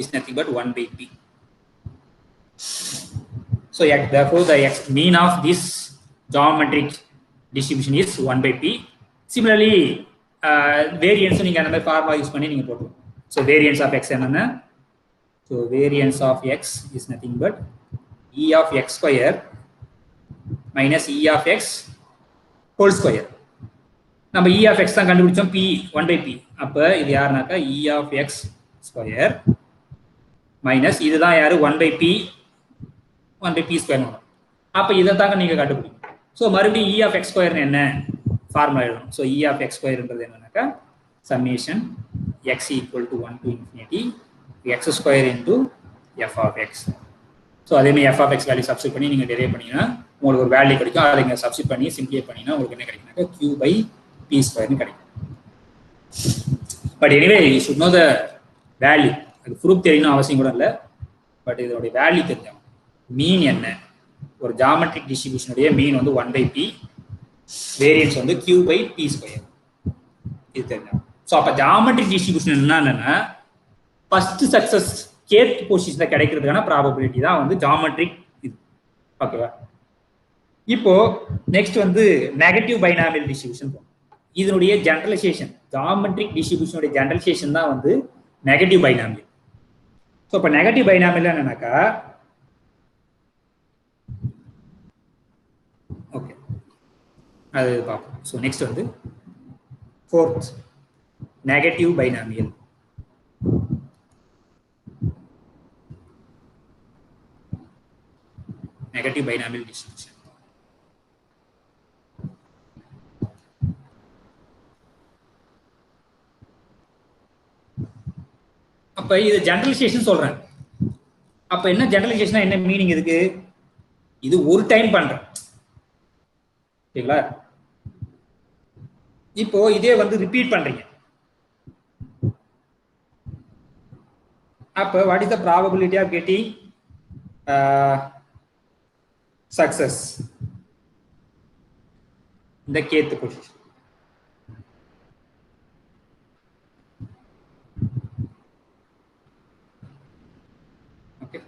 is nothing but 1 by p. So therefore the mean of this geometric distribution is 1 by p. Similarly variance நீங்க அந்த மாதிரி formula use பண்ணி நீங்க போடலாம். So variance of x என்னன்னா, so variance of x is nothing but e of x square minus e of x whole square. நம்ம e of x தான் கண்டுபிடிச்சோம், p 1 by p. அப்ப இது யாருனாக்கா e of x square minus இதுதான் யாரு 1 by p square. அப்ப இதை தாங்க நீங்க கண்டுபிடிக்கணும். ஸோ மறுபடியும் e of x square என்ன ஃபார்முலா எழுதணும். ஸோ e of x squareன்றது என்னன்னாக்கா summation x equal to 1 to infinity x square into f of x. So அதே மாதிரி f of x value substitute பண்ணி நீங்க டெரைவ் பண்ணீங்கன்னா உங்களுக்கு ஒரு வேல்யூ கிடைக்கும். அதை நீங்க சப்ஸ்டிட் பண்ணி சிம்பிளிஃபை பண்ணீங்கன்னா உங்களுக்கு என்ன கிடைக்கும்னாக்கா q by p square கிடைக்கும். But anyway you should know the value. அது ப்ரூஃப் தெரியணும் அவசியம் கூட இல்லை, பட் இதோட வேல்யூ தெரிஞ்சோம். மீன் என்ன, ஒரு ஜாமெட்ரிக் டிஸ்ட்ரிபியூஷனுடைய மீன் வந்து 1 by p, வேரியன்ஸ் வந்து q by p ஸ்கொயர். இது தெரியும். ஸோ அப்போ ஜாமெட்ரிக் டிஸ்ட்ரிபியூஷன் என்னன்னா ஃபர்ஸ்ட் சக்சஸ் கேத் பொசிஷன்ல கிடைக்கிறதுக்கான ப்ராபபிலிட்டி தான் வந்து ஜாமெட்ரிக் இது. ஓகேவா? இப்போ நெக்ஸ்ட் வந்து நெகட்டிவ் பைனாமியல் டிஸ்ட்ரிபியூஷன். இதனுடைய ஜெனரலைசேஷன், ஜாமெட்ரிக் டிஸ்ட்ரிபியூஷனுடைய ஜெனரலைசேஷன் தான் வந்து நெகட்டிவ் பைனாமியல். ஸோ இப்போ நெகட்டிவ் பைனாமியல் என்னன்னாக்கா, ஓகே அது பார்ப்போம். ஸோ நெக்ஸ்ட் வந்து fourth negative binomial. Negative binomial distribution. அப்ப இது ஜெனரலைசேஷன் சொல்றேன். அப்ப என்ன ஜெனரலைசேஷனா என்ன மீனிங் இதுக்கு? இது ஒரு டைம் பண்றேன், சரிங்களா? இப்போ இதே வந்து ரிப்பீட் பண்றீங்க. அப்ப what is the probability of getting success இந்த kth position? Okay,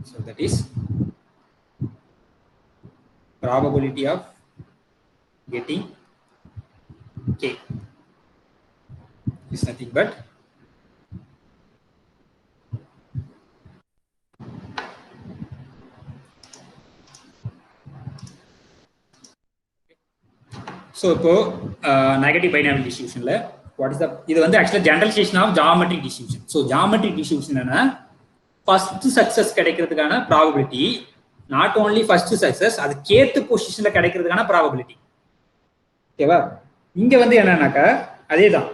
so that is probability of getting k is nothing but so இப்போ நெகட்டிவ் பைனாமியல் டிஸ்ட்ரிபியூஷன்ல வாட் இஸ் த, இது வந்து actually generalization of geometric distribution. So geometric distribution என்னன்னா first success கிடைக்கிறதுக்கான probability, not only first success, அது kth பொசிஷன்ல கிடைக்கிறதுக்கான probability. ஓகேவா? இங்க வந்து என்னன்னாக்கா அதே தான்,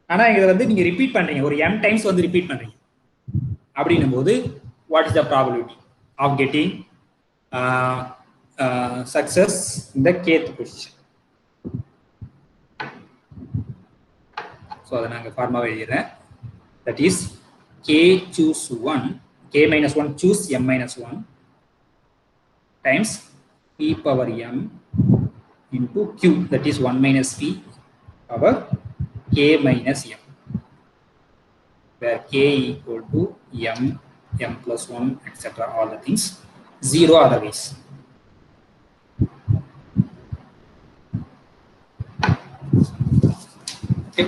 ஆனா இங்க வந்து நீங்க ரிப்பீட் பண்றீங்க, ஒரு m டைம்ஸ் வந்து ரிப்பீட் பண்றீங்க. அப்படின்னும் போது what is the probability of getting success இந்த கேத் பொசிஷன்? ஸோ அதை நாங்கள் ஃபார்மாவை எழுதுறேன். That is k choose 1, k minus 1 choose m minus 1 times p power m into q, that is 1 minus p power k minus m, where k equal to m, m plus 1, etc. all the things, 0 otherwise. Okay.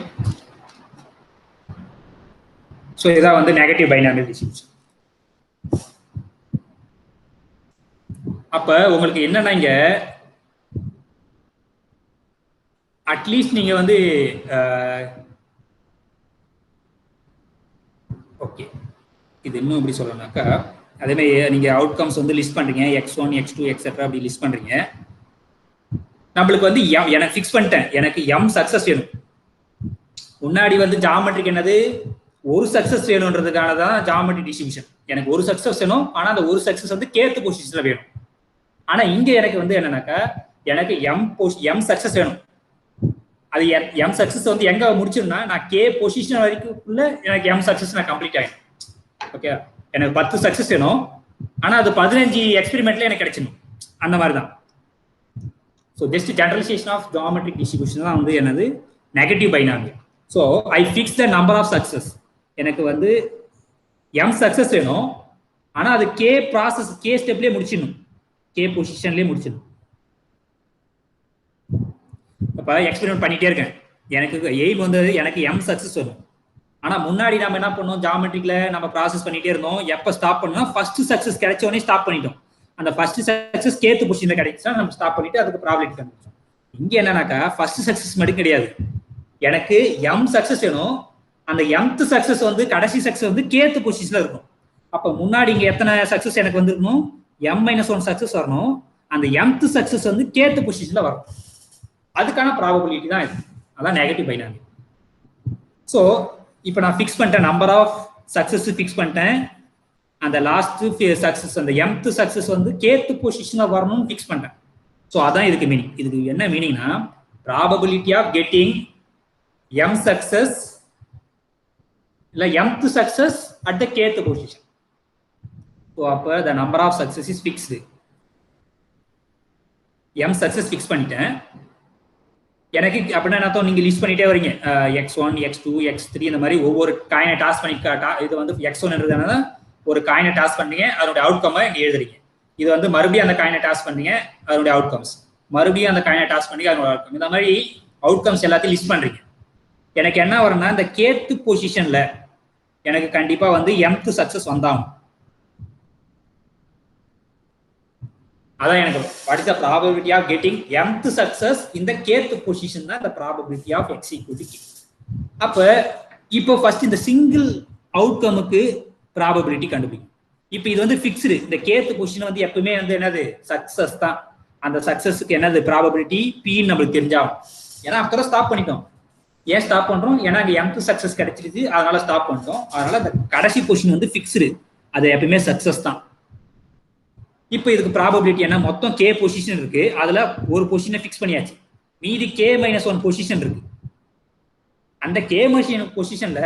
So இதான் வந்து negative binomial distribution. அப்ப உங்களுக்கு என்னன்னா இங்க at least நீங்க வந்து okay இது இன்னும் எப்படி சொல்லணும்னாக்கா, அதே மாதிரி நீங்க அவுட்கம்ஸ் வந்து லிஸ்ட் பண்றீங்க, x1 x2 எக்ஸெட்ரா அப்படி லிஸ்ட் பண்றீங்க. நம்மளுக்கு வந்து எனக்கு ஃபிக்ஸ் பண்ணிட்டேன், எனக்கு m சக்சஸ் வேணும். முன்னாடி வந்து ஜியோமெட்ரிக் என்னது ஒரு சக்சஸ் வேணும்ன்றதுக்கான தான் ஜாமெட்ரி டிஸ்ட்ரிபியூஷன். எனக்கு ஒரு சக்சஸ் வேணும், ஆனா அந்த ஒரு சக்சஸ் வந்து கேத் பொசிஷன்ல வேணும். ஆனா இங்க எனக்கு வந்து என்னன்னாக்கா எனக்கு எம் சக்சஸ் வேணும். அது எம் சக்சஸ் வந்து எங்க முடிச்சிருந்தா நான் கே பொசிஷன் வரைக்கும் எனக்கு எம் சக்சஸ் நான் கம்ப்ளீட் ஆயிடும். ஓகே, எனக்கு 10 சக்சஸ் வேணும், ஆனா அது 15 எக்ஸ்பெரிமெண்ட்ல எனக்கு கிடைச்சிடும். அந்த மாதிரி தான். So just generalization of geometric distribution தான் வந்து என்னது negative binomial. So I fix the number of success. எனக்கு வந்து எம் சக்சஸ் வேணும், ஆனா அது கே ப்ராசஸ் கே ஸ்டெப்லேயே முடிச்சிடணும், கே பொசிஷன்லேயே முடிச்சிடணும். அப்போ எக்ஸ்பெரிமெண்ட் பண்ணிட்டே இருக்கேன். எனக்கு எய்ம் வந்து எனக்கு எம் சக்சஸ் வரும். ஆனா முன்னாடி நம்ம என்ன பண்ணோம், ஜியோமெட்ரிக்ல நம்ம ப்ராசஸ் பண்ணிட்டே இருந்தோம். எப்போ ஸ்டாப் பண்ணோம், ஃபர்ஸ்ட் சக்சஸ் கிடைச்ச உடனே ஸ்டாப் பண்ணிட்டோம். அந்த ஃபர்ஸ்ட் சக்சஸ் கேத்து பொசிஷன்ல கிடைச்சா நம்ம ஸ்டாப் பண்ணிட்டு அதுக்கு ப்ராப்ளம் கண்டுபிடிச்சோம். இங்க என்னன்னாக்கா ஃபர்ஸ்ட் சக்சஸ் மட்டும் கிடையாது, எனக்கு எம் சக்சஸ் வேணும். அந்த எம்த் சக்சஸ் வந்து கடைசி சக்சஸ் வந்து கேத்து பொசிஷன்ல இருக்கும். அப்ப முன்னாடி இங்க எத்தனை சக்சஸ் எனக்கு வந்துருக்கணும், M-1 சக்சஸ் வரணும். அந்த எம்த் சக்சஸ் வந்து கேத்து பொசிஷன்ல வரும். அதுக்கான ப்ராபபிலிட்டி தான் இது. அதான் நெகட்டிவ் பைனாமியல். ஸோ இப்போ நான் ஃபிக்ஸ் பண்ணிட்டேன், நம்பர் ஆஃப் சக்சஸ் ஃபிக்ஸ் பண்ணிட்டேன். அந்த லாஸ்ட் சக்சஸ் அந்த எம்த் சக்சஸ் வந்து கேத்து பொசிஷன்ல வரணும்னு ஃபிக்ஸ் பண்ணிட்டேன். ஸோ அதான் இதுக்கு மீனிங். இதுக்கு என்ன மீனிங்னா probability of getting M success இல்ல mth success at the kth position. So அப்போ the number of success is fixed. M success fix பண்ணிட்டேன். எனக்கு அப்படின்னா என்ன, நீங்க லிஸ்ட் பண்ணிட்டே வரீங்க x1 x2 x3 இந்த மாதிரி ஒவ்வொரு காயினை டாஸ்க் பண்ணி இது வந்து x1 ஒரு காயினை டாஸ்க் பண்ணீங்க, அதனுடைய அவுட்கம் இங்க எழுதுறீங்க. இது வந்து மறுபடியும் அந்த காயினை டாஸ்க் பண்ணீங்க, அதனுடைய அவுட்கம்ஸ். மறுபடியும் அந்த காயினை டாஸ்க் பண்ணி அதனுடைய அவுட்கம். இந்த மாதிரி அவுட்கம்ஸ் எல்லாத்தையும் லிஸ்ட் பண்றீங்க. எனக்கு என்ன வரும்னா இந்த கேத்து பொசிஷன்ல எனக்கு கண்டிப்பா வந்து எம்த் சக்சஸ் வந்தாகும். அதான் எனக்கு what is the probability of getting mth success இந்த கேத் பொசிஷன் தான் the probability of x equal to k. அப்ப இப்போ ஃபர்ஸ்ட் இந்த சிங்கிள் அவுட்கமுக்கு ப்ராபபிலிட்டி கண்டுபிடிக்கும். இப்போ இது வந்து ஃபிக்ஸ்டு. இந்த கேத் பொசிஷன் வந்து எப்பவுமே வந்து என்னது சக்சஸ் தான். அந்த சக்சஸ்க்கு என்னது ப்ராபபிலிட்டி p நம்மளுக்கு தெரிஞ்சாகும். ஏன்னா அப்புறம் ஸ்டாப் பண்ணிட்டோம். ஏன் ஸ்டாப் பண்றோம், ஏன்னா அங்க mth சக்சஸ் கிடைச்சிருச்சு, அதனால ஸ்டாப் பண்ணிட்டோம். அதனால அந்த கடைசி பொசிஷன் வந்து ஃபிக்ஸ்டு, அது எப்பவுமே சக்சஸ் தான். இப்போ இதுக்கு ப்ராபபிலிட்டி என்ன, மொத்தம் கே பொசிஷன் இருக்கு, அதுல ஒரு பொசிஷனை ஃபிக்ஸ் பண்ணியாச்சு, மீதி k-1 பொசிஷன் இருக்கு. அந்த k-1 பொசிஷன்ல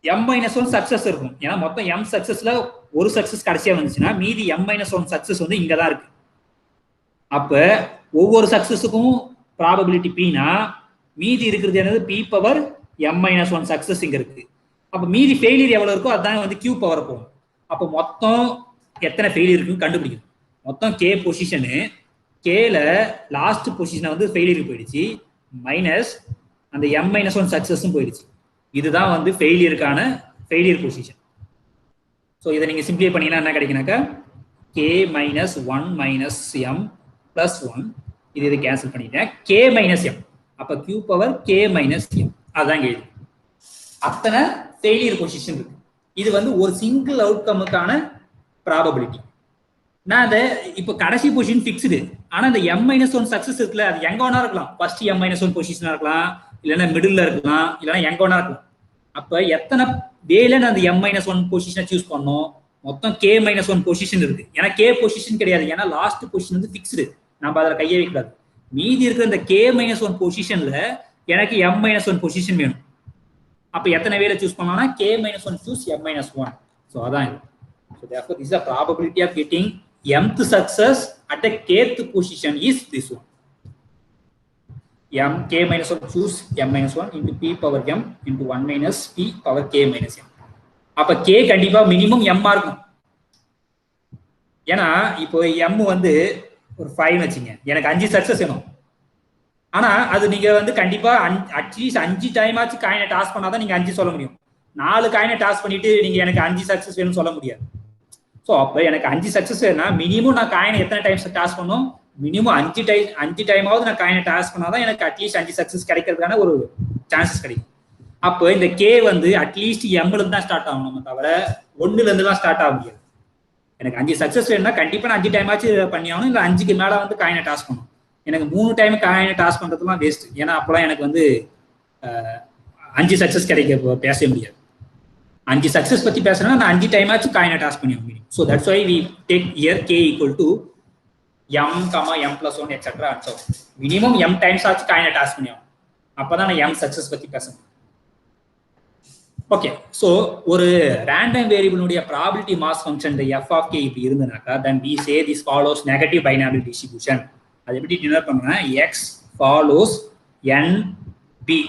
m-1 சக்சஸ் இருக்கும். ஏன்னா மொத்தம் m சக்சஸ்ல ஒரு சக்சஸ் கடைசியா வந்துச்சுன்னா மீதி m-1 சக்சஸ் வந்து இங்க தான் இருக்கு. அப்ப ஒவ்வொரு சக்சஸுக்கும் ப்ராபபிலிட்டி pனா மீதி இருக்கிறது என்னது p⁻m-1 சக்சஸ் இங்க இருக்கு. அப்ப மீதி ஃபெயிலியர் எவ்வளவு இருக்கோ அதுதான் வந்து q பவர் போகும். அப்போ மொத்தம் எத்தனை ஃபெயிலியர் இருக்குன்னு கண்டுபிடிக்கணும். மொத்தம் கே பொசிஷனு, கேல லாஸ்ட் பொசிஷனை வந்து ஃபெயிலியர் போயிடுச்சு, மைனஸ் அந்த m-1 சக்சஸும் போயிடுச்சு. இதுதான் வந்து ஃபெயிலியருக்கான ஃபெயிலியர் பொசிஷன். ஸோ இதை நீங்க சிம்பிளை பண்ணீங்கன்னா என்ன கிடைக்குனாக்கா k-1 - m + 1 இது கேன்சல் பண்ணிட்டேன், k-m. அப்ப q⁻k-m அதான் கேள்வி. அத்தனை ஃபெயிலியர் பொசிஷன் இருக்கு. இது வந்து ஒரு சிங்கிள் அவுட்கமுக்கான ப்ராபபிலிட்டி. நான் அதை இப்போ கடைசி பொசிஷன் ஃபிக்ஸ்டு, ஆனா இந்த m-1 சக்சஸ் இருக்குல்ல, அது எங்க வேணா இருக்கலாம். ஃபர்ஸ்ட் m-1 பொசிஷனா இருக்கலாம், இல்லைன்னா மிடில் இருக்கலாம், இல்லைன்னா எங்க வேணா இருக்கலாம். அப்ப எத்தனை வேலை அந்த m-1 பொசிஷனை சூஸ் பண்ணோம், மொத்தம் k-1 பொசிஷன் இருக்கு. ஏன்னா கே பொசிஷன் கிடையாது, ஏன்னா லாஸ்ட் பொசிஷன் வந்து ஃபிக்ஸ்டு, நம்ம அதில் கையை வைக்கூடாது. மீதி இருக்கிற இந்த k-1 பொசிஷன்ல எனக்கு m-1 பொசிஷன் வேணும். அப்ப எத்தனை வேலை சூஸ் பண்ணோம்னா k-1 சூஸ் m-1. ஸோ அதான் இது. So therefore, this is the probability of getting mth success at the kth position is this one. k-1 choose m-1 into p⁻m into 1 - p⁻k-m. அப்ப k கண்டிப்பா minimum m இருக்கும். ஏன்னா இப்போ m வந்து ஒரு 5 வச்சுங்க, எனக்கு 5 சக்சஸ் வேணும். ஆனா அது நீங்க வந்து கண்டிப்பா அட்லீஸ்ட் 5 டைம் ஆச்சு காயினை டாஸ்க் பண்ணாதான் நீங்க 5 சொல்ல முடியும். 4 காயினை டாஸ்க் பண்ணிட்டு நீங்க எனக்கு 5 சக்சஸ் வேணும்னு சொல்ல முடியாது. ஸோ அப்போ எனக்கு 5 சக்சஸ் வேணும்னா மினிமம் நான் காயினை எத்தனை டைம்ஸ் டாஸ்க் பண்ணணும், மினிமம் 5 டைமாவது நான் காயினை டாஸ்க் பண்ணாதான் எனக்கு அட்லீஸ்ட் 5 சக்சஸ் கிடைக்கிறதுக்கான ஒரு சான்சஸ் கிடைக்கும். அப்போ இந்த கே வந்து அட்லீஸ்ட் m-ல இருந்து தான் ஸ்டார்ட் ஆகணும், தவிர 1ல இருந்து தான் ஸ்டார்ட் ஆக முடியாது. எனக்கு 5 சக்சஸ் வேணும்னா கண்டிப்பா நான் 5 டைம் ஆச்சு பண்ணி ஆகணும், இல்லை 5க்கு மேல வந்து காயினை டாஸ்க் பண்ணணும். எனக்கு 3 டைம் காயினை டாஸ்க் பண்றதுலாம் வேஸ்ட். ஏன்னா அப்போலாம் எனக்கு வந்து 5 சக்சஸ் கிடைக்க பேச முடியாது. 5 சக்சஸ் பத்தி பேசுறேன்னா நான் 5 டைம் ஆச்சு காயினை டாஸ் பண்ணி ஆகும். So that's why we take here k equal to m, m+1 etcetera. So minimum m times ஆச்சு காயினை டாஸ் பண்ணி ஆகும். அப்பதான் நான் m சக்சஸ் பத்தி பேசணும். ஓகே, ஸோ ஒரு ரேண்டம் வேரியபிளுடைய ப்ராபிலிட்டி மாஸ் ஃபங்க்ஷன் இந்த f of k இப்படி இருந்தனாக்கா தென் we say this follows negative binomial distribution. அது எப்படி டினோட் பண்ணுறேன்னா x follows n b.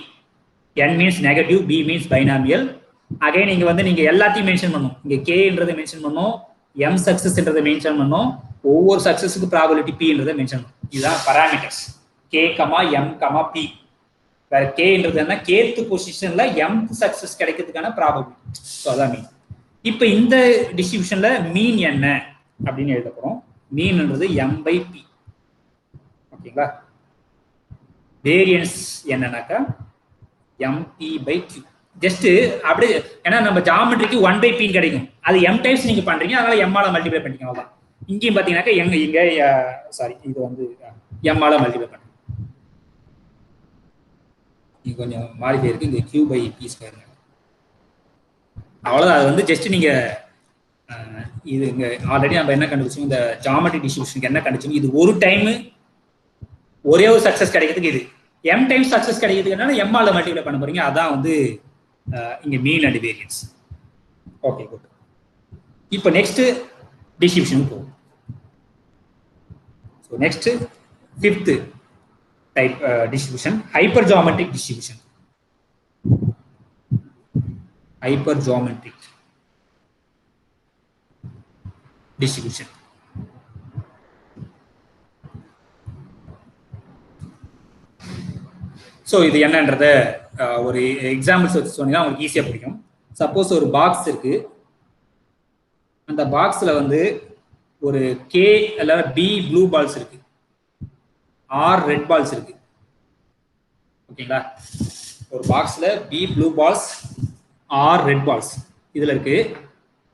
n means negative, b means binomial. Again நீங்க வந்து நீங்க எல்லாத்தையும் மென்ஷன் பண்ணும். இங்க k-ன்றதை மென்ஷன் பண்ணும், m சக்சஸ்ன்றதை மென்ஷன் பண்ணும், ஒவ்வொரு சக்சஸுக்கு ப்ராபபிலிட்டி p-ன்றதை மென்ஷன் பண்ணும். இதுதான் பராமீட்டர்ஸ் k, m, p. வேற k-ன்றது என்ன, kth பொசிஷன்ல mth சக்சஸ் கிடைக்கிறதுக்கான ப்ராபபிலிட்டி. ஸோ அதான் மீன். இப்போ இந்த டிஸ்ட்ரிபியூஷன்ல மீன் என்ன அப்படின்னு எழுத போறோம். மீன்ன்றது m/p. ஓகேங்களா? வேரியன்ஸ் என்னன்னாக்கா mp/q. ஜஸ்ட் அப்படியே, ஏன்னா நம்ம ஜாமெட்ரிக்கு 1/p கிடைக்கும், அது m டைம்ஸ் நீங்க பண்றீங்க, அதனால m ஆல மல்டிப்ளை பண்ணிக்கோங்க. அவ்வளவுதான். இங்கேயும் பாத்தீங்கன்னாக்கா இங்க சாரி, இது வந்து m ஆல மல்டிப்ளை பண்ணுங்க. இங்க கொஞ்சம் மாறி போயிருக்கு, இங்க q/p². அவ்வளவுதான். அது வந்து ஜஸ்ட் நீங்க இது இங்க ஆல்ரெடி நம்ம என்ன கண்டுபிடிச்சோம், இந்த ஜாமெட்ரி டிஸ்ட்ரிபியூஷனுக்கு என்ன கண்டுபிடிச்சோம், இது ஒரு டைம் ஒரே ஒரு சக்சஸ் கிடைக்கிறதுக்கு, இது m டைம்ஸ் சக்சஸ் கிடைக்கிறதுக்கு m ஆல மல்டிப்ளை பண்ண போறீங்க. அதான் வந்து இங்க மீன் அண்ட் வேரியன்ஸ். Okay, good. இப்போ நெக்ஸ்ட் டிஸ்ட்ரிபியூஷன் போகும். So next 5th type distribution, hyper geometric distribution. Hyper geometric distribution. So இது என்னன்றத ஒரு எக்ஸாம்பிள்ஸ் வச்சு சொன்னீங்கன்னா உங்களுக்கு ஈஸியாக புரியும். சப்போஸ் ஒரு பாக்ஸ் இருக்கு, அந்த பாக்ஸ்ல வந்து ஒரு k அல்ல b ப்ளூ பால்ஸ் இருக்கு, r ரெட் பால்ஸ் இருக்கு. ஓகேங்களா? ஒரு பாக்ஸ்ல b blue balls r red balls இதுல இருக்கு.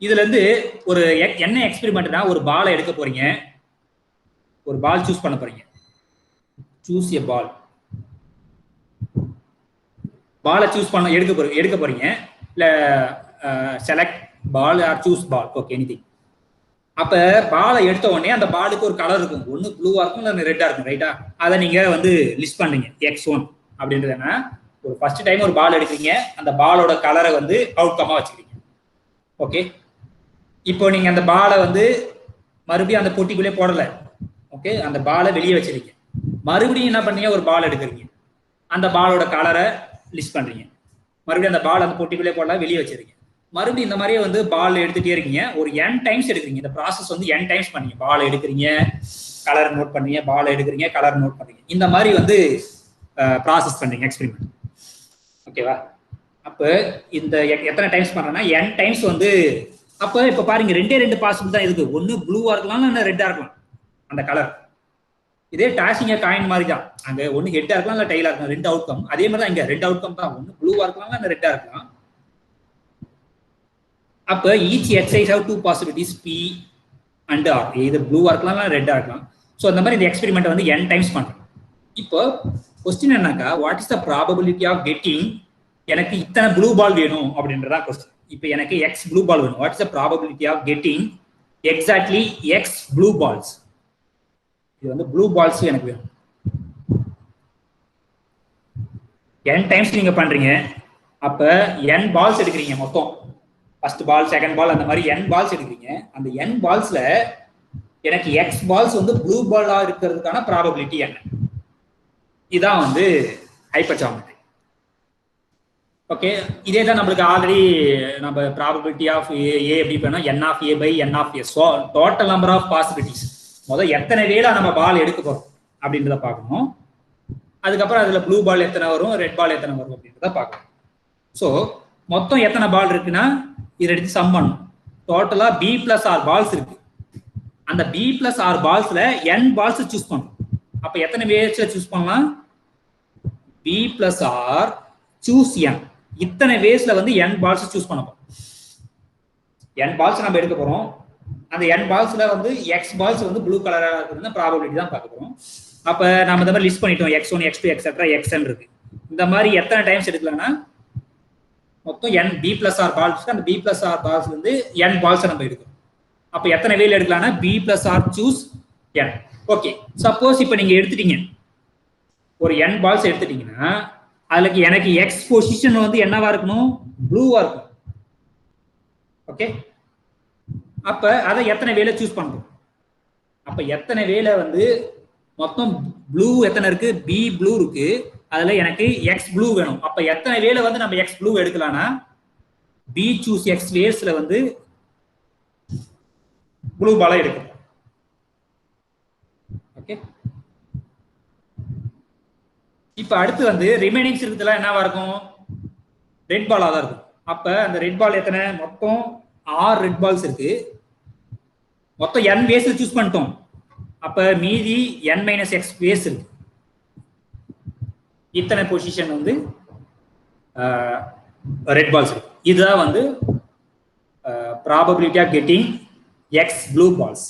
இதுல இருந்து ஒரு என்ன எக்ஸ்பெரிமெண்ட்னா, ஒரு பாலை எடுக்க போறீங்க, ஒரு பால் சூஸ் பண்ண போறீங்க. சூஸ் எ பால். பாலை சூஸ் பண்ண எடுக்க போறீங்க, இல்ல select ball or choose ball, okay anything. அப்ப பாலை எடுத்த உடனே அந்த பாலுக்கு ஒரு கலர் இருக்கும், ஒன்னு ப்ளூவா இருக்கும் இல்ல ரெட்டா இருக்கும், ரைட்டா? அதை நீங்க வந்து லிஸ்ட் பண்றீங்க. x1 அப்படின்றது என்ன, ஒரு ஃபர்ஸ்ட் டைம் ஒரு பால் எடுக்கிறீங்க, அந்த பாலோட கலரை வந்து அவுட்கமா வச்சுக்கிறீங்க. ஓகே, இப்போ நீங்க அந்த பாலை வந்து மறுபடியும் அந்த பொட்டிக்குள்ளே போடல. ஓகே, அந்த பாலை வெளியே வச்சிருக்கீங்க. மறுபடியும் என்ன பண்ணீங்க, ஒரு பால் எடுக்கிறீங்க, அந்த பாலோட கலரை லிஸ்ட் பண்றீங்க. மறுபடியும் அந்த பால் அந்த பொட்டிக்குள்ளே போடலாம், வெளியே வச்சிருக்கீங்க. மறுபடியும் இந்த மாதிரியே வந்து பால் எடுத்துட்டே இருக்கீங்க, ஒரு n டைம்ஸ் எடுக்கிறீங்க. இந்த ப்ராசஸ் வந்து n டைம்ஸ் பண்ணீங்க. பால் எடுக்கிறீங்க, கலர் நோட் பண்ணீங்க, பால் எடுக்கிறீங்க, கலர் நோட் பண்ணீங்க. இந்த மாதிரி வந்து ப்ராசஸ் பண்றீங்க எக்ஸ்பெரிமெண்ட். ஓகேவா? அப்ப இந்த எத்தனை டைம்ஸ் பண்றேன்னா n டைம்ஸ் வந்து, அப்ப இப்ப பாருங்க ரெண்டு பாசிபிள் தான் இருக்கு. ஒன்னு ப்ளூவா இருக்கலாம், இல்ல ரெட்டா இருக்கலாம் அந்த கலர். இதே டாஷிங் காயின் மாதிரி தான், அங்க ஒன்னு ஹெட்டா இருக்கலாம் இல்ல டைலா இருக்கலாம், ரெண்டு அவுட்கம். அதே மாதிரி தான் இங்க ரெண்டு அவுட்கம் தான், ஒன்னு ப்ளூவா இருக்கலாம் இல்ல ரெட்டா இருக்கலாம். அப்ப each exercise have two possibilities p and r, either ப்ளூவா இருக்கலாம் இல்ல ரெட்டா இருக்கலாம். சோ அந்த மாதிரி இந்த எக்ஸ்பெரிமெண்ட் வந்து n டைம்ஸ் பண்றோம். இப்போ क्वेश्चन என்னன்னா, what is the probability of getting, எனக்கு இத்தனை ப்ளூ பால் வேணும் அப்படின்றதா क्वेश्चन. இப்போ எனக்கு x ப்ளூ பால் வேணும், what is the probability of getting exactly x blue balls. இது வந்து ப்ளூ பால்ஸ் எனக்கு வேணும். n டைம்ஸ் நீங்க பண்றீங்க, அப்ப n பால்ஸ் எடுக்கிறீங்க மொத்தம். ஃபர்ஸ்ட் பால், செகண்ட் பால், அந்த மாதிரி n பால்ஸ் எடுக்கிறீங்க. அந்த n பால்ஸ்ல எனக்கு x பால்ஸ் வந்து ப்ளூ பாலா இருக்கிறதுக்கான ப்ராபபிலிட்டி என்ன? இதான் வந்து ஹைப்பர் ஜியோமெட்ரி. ஓகே, இதே தான் நம்மளுக்கு ஆல்ரெடி நம்ம ப்ராபபிலிட்டி ஆஃப் a எப்படி பண்ணா n of a by n of s. So total number of possibilities, முதல் எத்தனை வேளை நம்ம பால் எடுக்க போறோம் அப்படின்றத பார்க்கணும். அதுக்கப்புறம் அதுல ப்ளூ பால் எத்தனை வரும், ரெட் பால் எத்தனை வரும் அப்படின்றத பார்க்கணும். ஸோ மொத்தம் எத்தனை பால் இருக்குன்னா இதை எடுத்து சம் பண்ணணும். டோட்டலா b plus r பால்ஸ் இருக்கு. அந்த b plus r பால்ஸ்ல n பால்ஸ் சூஸ் பண்ணணும். அப்ப எத்தனை வேஸ்ல சூஸ் பண்ணலாம், b plus r choose n. இத்தனை வேஸ்ல வந்து n பால்ஸ் சூஸ் பண்ண போறோம். n பால்ஸ் நம்ம எடுக்க போறோம். அந்த n பால்ஸ்ல வந்து x பால்ஸ் வந்து ப்ளூ கலரா இருக்குதுன்னா ப்ராபபிலிட்டி தான் பார்க்க போறோம். அப்ப நம்ம இந்த மாதிரி லிஸ்ட் பண்ணிட்டோம், x1 x2 எக்ஸெட்ரா xn இருக்கு. இந்த மாதிரி எத்தனை டைம்ஸ் எடுக்கலாம்னா மொத்தம் n b plus r balls, அந்த b plus r பால்ஸ் வந்து n பால்ஸ் நம்ம எடுக்கிறோம். அப்ப எத்தனை வேல எடுக்கலாம்னா b plus r choose n. Okay, suppose இப்போ நீங்க எடுத்துட்டீங்க ஒரு n பால்ஸ் எடுத்துட்டீங்கன்னா அதுக்கு எனக்கு x பொசிஷன் வந்து என்னவா இருக்கணும், ப்ளூவா இருக்கும். ஓகே, அப்ப அதை எத்தனை வேலை சூஸ் பண்றோம். அப்ப எத்தனை வேலை வந்து மொத்தம் ப்ளூ எத்தனை இருக்கு, b ப்ளூ இருக்கு, அதுல எனக்கு x ப்ளூ வேணும். அப்ப எத்தனை வேலை வந்து நம்ம x ப்ளூ எடுக்கலாம்னா b choose x வேஸ்ல வந்து ப்ளூ பாலை எடுக்கணும். ஓகே, இப்ப அடுத்து வந்து ரிமைனிங்ஸ் இருக்குதுல என்னவா இருக்கும், ரெட் பாலா தான் இருக்கும். அப்ப அந்த ரெட் பால் எத்தனை, மொத்தம் 6 ரெட் பால்ஸ் இருக்கு. மொத்தம் n வேஸ் சூஸ் பண்ணிட்டோம். அப்ப மீதி n - x வேஸ் இருக்கு. இத்தனை பொசிஷன் வந்து ரெட் பால்ஸ் இருக்கு. இதுதான் வந்து probability of getting x blue balls.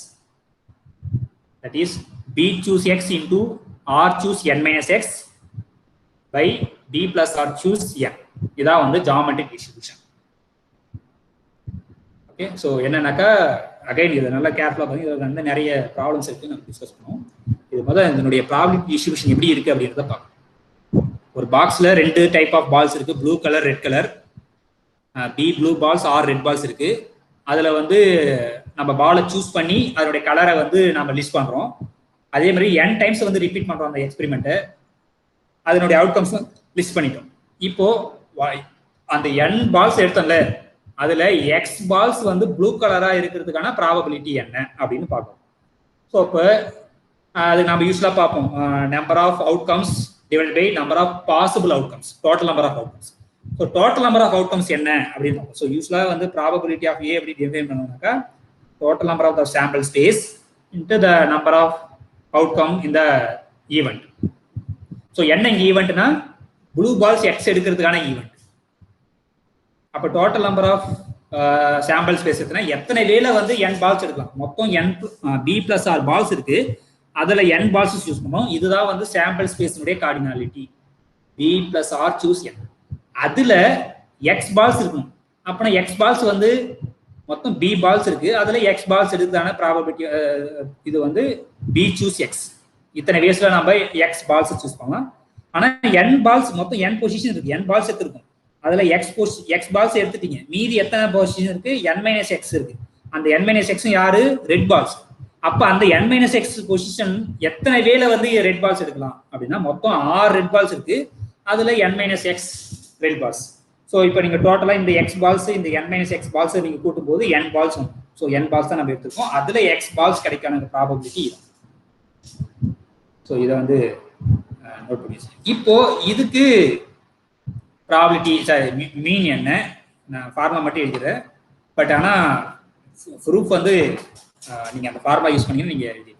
That is b choose x into r choose n - x by b plus r choose n. இதான் வந்து geometric distribution. ஓகே, ஸோ என்னன்னாக்கா again இது நல்லா கேர்ஃபுல்லாக பாருங்க, இதில் வந்து நிறைய ப்ராப்ளம்ஸ் இருக்கு, நம்ம டிஸ்கஸ் பண்ணுவோம். இது முதல்ல இதனுடைய ப்ராப்ளம் டிஸ்ட்ரிபியூஷன் எப்படி இருக்கு அப்படின்றத பார்க்கணும். ஒரு பாக்ஸ்ல 2 டைப் ஆஃப் பால்ஸ் இருக்கு, blue colour, red colour. B blue balls, r red balls இருக்கு. அதுல வந்து நம்ம பாலை சூஸ் பண்ணி அதனுடைய கலரை வந்து நம்ம லிஸ்ட் பண்றோம். அதே மாதிரி n டைம்ஸ் வந்து ரிப்பீட் பண்றோம் அந்த எக்ஸ்பெரிமெண்ட்டை. அதனுடைய அவுட்கம்ஸ் லிஸ்ட் பண்ணிட்டோம். இப்போ அந்த n பால்ஸ் எடுத்தோம்ல, அதுல x பால்ஸ் வந்து ப்ளூ கலரா இருக்கிறதுக்கான ப்ராபபிலிட்டி என்ன அப்படின்னு பார்ப்போம். ஸோ இப்போ அது நம்ம யூஸ்வலா பார்ப்போம், number of outcomes divide by number of possible outcomes, total number of outcomes. So total number of outcomes என்ன அப்படின்னு பார்ப்போம். ஸோ யூஸ்வலா வந்து ப்ராபபிலிட்டி ஆஃப் ஏ எப்படி டிஃபைன் பண்ணுவாங்கன்னாக்கா total number of the sample space into the number of outcome இந்த event. So என்ன இங்கே ஈவெண்ட்னா ப்ளூ பால்ஸ் எக்ஸ் எடுக்கிறதுக்கான ஈவெண்ட். அப்போ total number of sample space எத்தனை வேலை வந்து n பால்ஸ் எடுக்கலாம். மொத்தம் n b plus r balls இருக்கு, அதுல n பால்ஸ் யூஸ் பண்ணோம். இதுதான் வந்து சாம்பிள் ஸ்பேஸினுடைய cardinality, b plus r choose n. அதுல x பால்ஸ் இருக்கணும். அப்பனா x பால்ஸ் வந்து மொத்தம் b பால்ஸ் இருக்கு, அதுல x பால்ஸ் எடுக்கிறதான ப்ராபபிலிட்டி இது வந்து b choose x. இத்தனை வேஸ்ல நம்ம x பால்ஸ் சூஸ் பண்ணலாம். ஆனா n பால்ஸ் மொத்தம் n பொசிஷன் இருக்கு, n பால்ஸ் எடுத்துருக்கும். அதுல x பால்ஸ் எடுத்துட்டீங்க, மீதி எத்தனை பொசிஷன் இருக்கு, n - x இருக்கு. அந்த n - x யாரு, ரெட் பால்ஸ். அப்ப அந்த n - x பொசிஷன் எத்தனை வேலை வந்து ரெட் பால்ஸ் எடுக்கலாம் அப்படின்னா மொத்தம் 6 ரெட் பால்ஸ் இருக்கு, அதுல n - x red balls. So இப்போ நீங்க டோட்டலா இந்த x பால்ஸ் இந்த n - x பால்ஸ் நீங்க கூட்டும் போது n பால்ஸ் வரும். ஸோ n பால்ஸ் தான் நம்ம எடுத்துருக்கோம், அதுல x பால்ஸ் கிடைக்கான ப்ராபபிலிட்டி. ஸோ இதை வந்து நோட் பண்ணி இப்போ இதுக்கு ப்ராபபிலிட்டி மீன் என்ன, நான் ஃபார்முலா மட்டும் எழுதுறேன். பட் ஆனால் ப்ரூஃப் வந்து நீங்கள் அந்த ஃபார்முலா யூஸ் பண்ணி நீங்கள் எழுதி.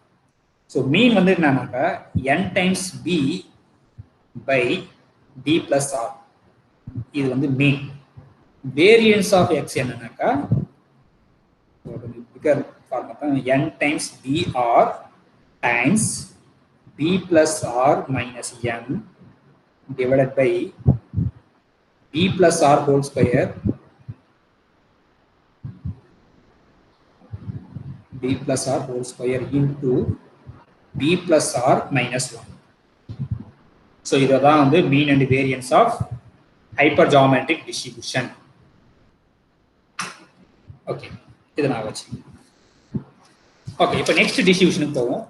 ஸோ மீன் வந்து என்னன்னாக்கா n times b by b plus r, இது வந்து மீன். வேரியன்ஸ் ஆஃப் எக்ஸ் என்னன்னாக்கா n times br times b plus r minus n divided by b plus r whole square b plus r whole square into b plus r minus 1. So இதுதான் வந்து mean and variance of hypergeometric distribution. Okay, இது நான் வச்சு. Okay, இப்போ next டிஸ்ட்ரிபியூஷனுக்கு போவோம்.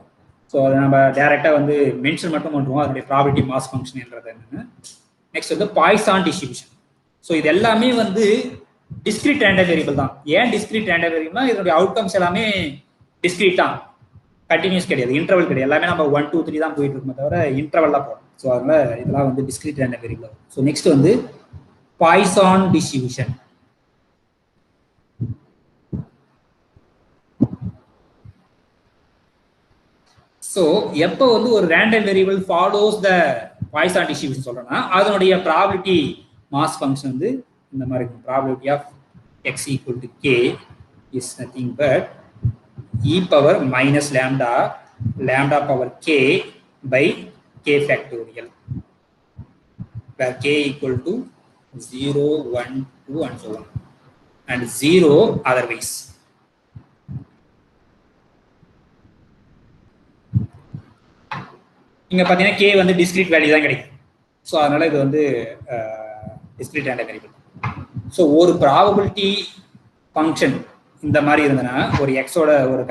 So அதை நம்ம டைரெக்டாக வந்து மென்ஷன் மட்டும் பண்ணுவோம், அதனுடைய ப்ராபபிலிட்டி மாஸ் ஃபங்க்ஷன் என்றது என்னன்னு. நெக்ஸ்ட் வந்து பாய்சான் டிஸ்ட்ரிபியூஷன். ஸோ இது எல்லாமே வந்து டிஸ்கிரீட் ரேண்டம் வேரியபிள் தான். ஏன் டிஸ்கிரீட் ரேண்டம் வேரியபிள்னா இதனுடைய அவுட்கம்ஸ் எல்லாமே டிஸ்கிரீட் தான், கண்டினியூஸ் கிடையாது, இன்டர்வல் கிடையாது. எல்லாமே நம்ம 1 2 3 தான் போயிட்டு இருக்கோம், தவிர இன்டர்வல்லாம் போகும். ஸோ அதனால இதெல்லாம் வந்து discrete random variable. So next வந்து பாய்சான் டிஸ்ட்ரிபியூஷன். ஸோ எப்போ வந்து ஒரு random variable follows the Poisson distribution சொல்றோம்னா அதனுடைய ப்ராபபிலிட்டி மாஸ் ஃபங்க்ஷன் வந்து இந்த மாதிரி இருக்கும். Probability of x equal to k is nothing but e power minus lambda lambda power k by k factorial, where k equal to 0, 1, 2 and so on, and 0 otherwise. இங்க பாத்தீங்கன்னா k வந்து discrete value தான் கிடைக்கும். So அதனால இது வந்து discrete random variable. So ஒரு probability function இந்த மாதிரி இருந்ததுன்னா, ஒரு எக்ஸோட ஒரு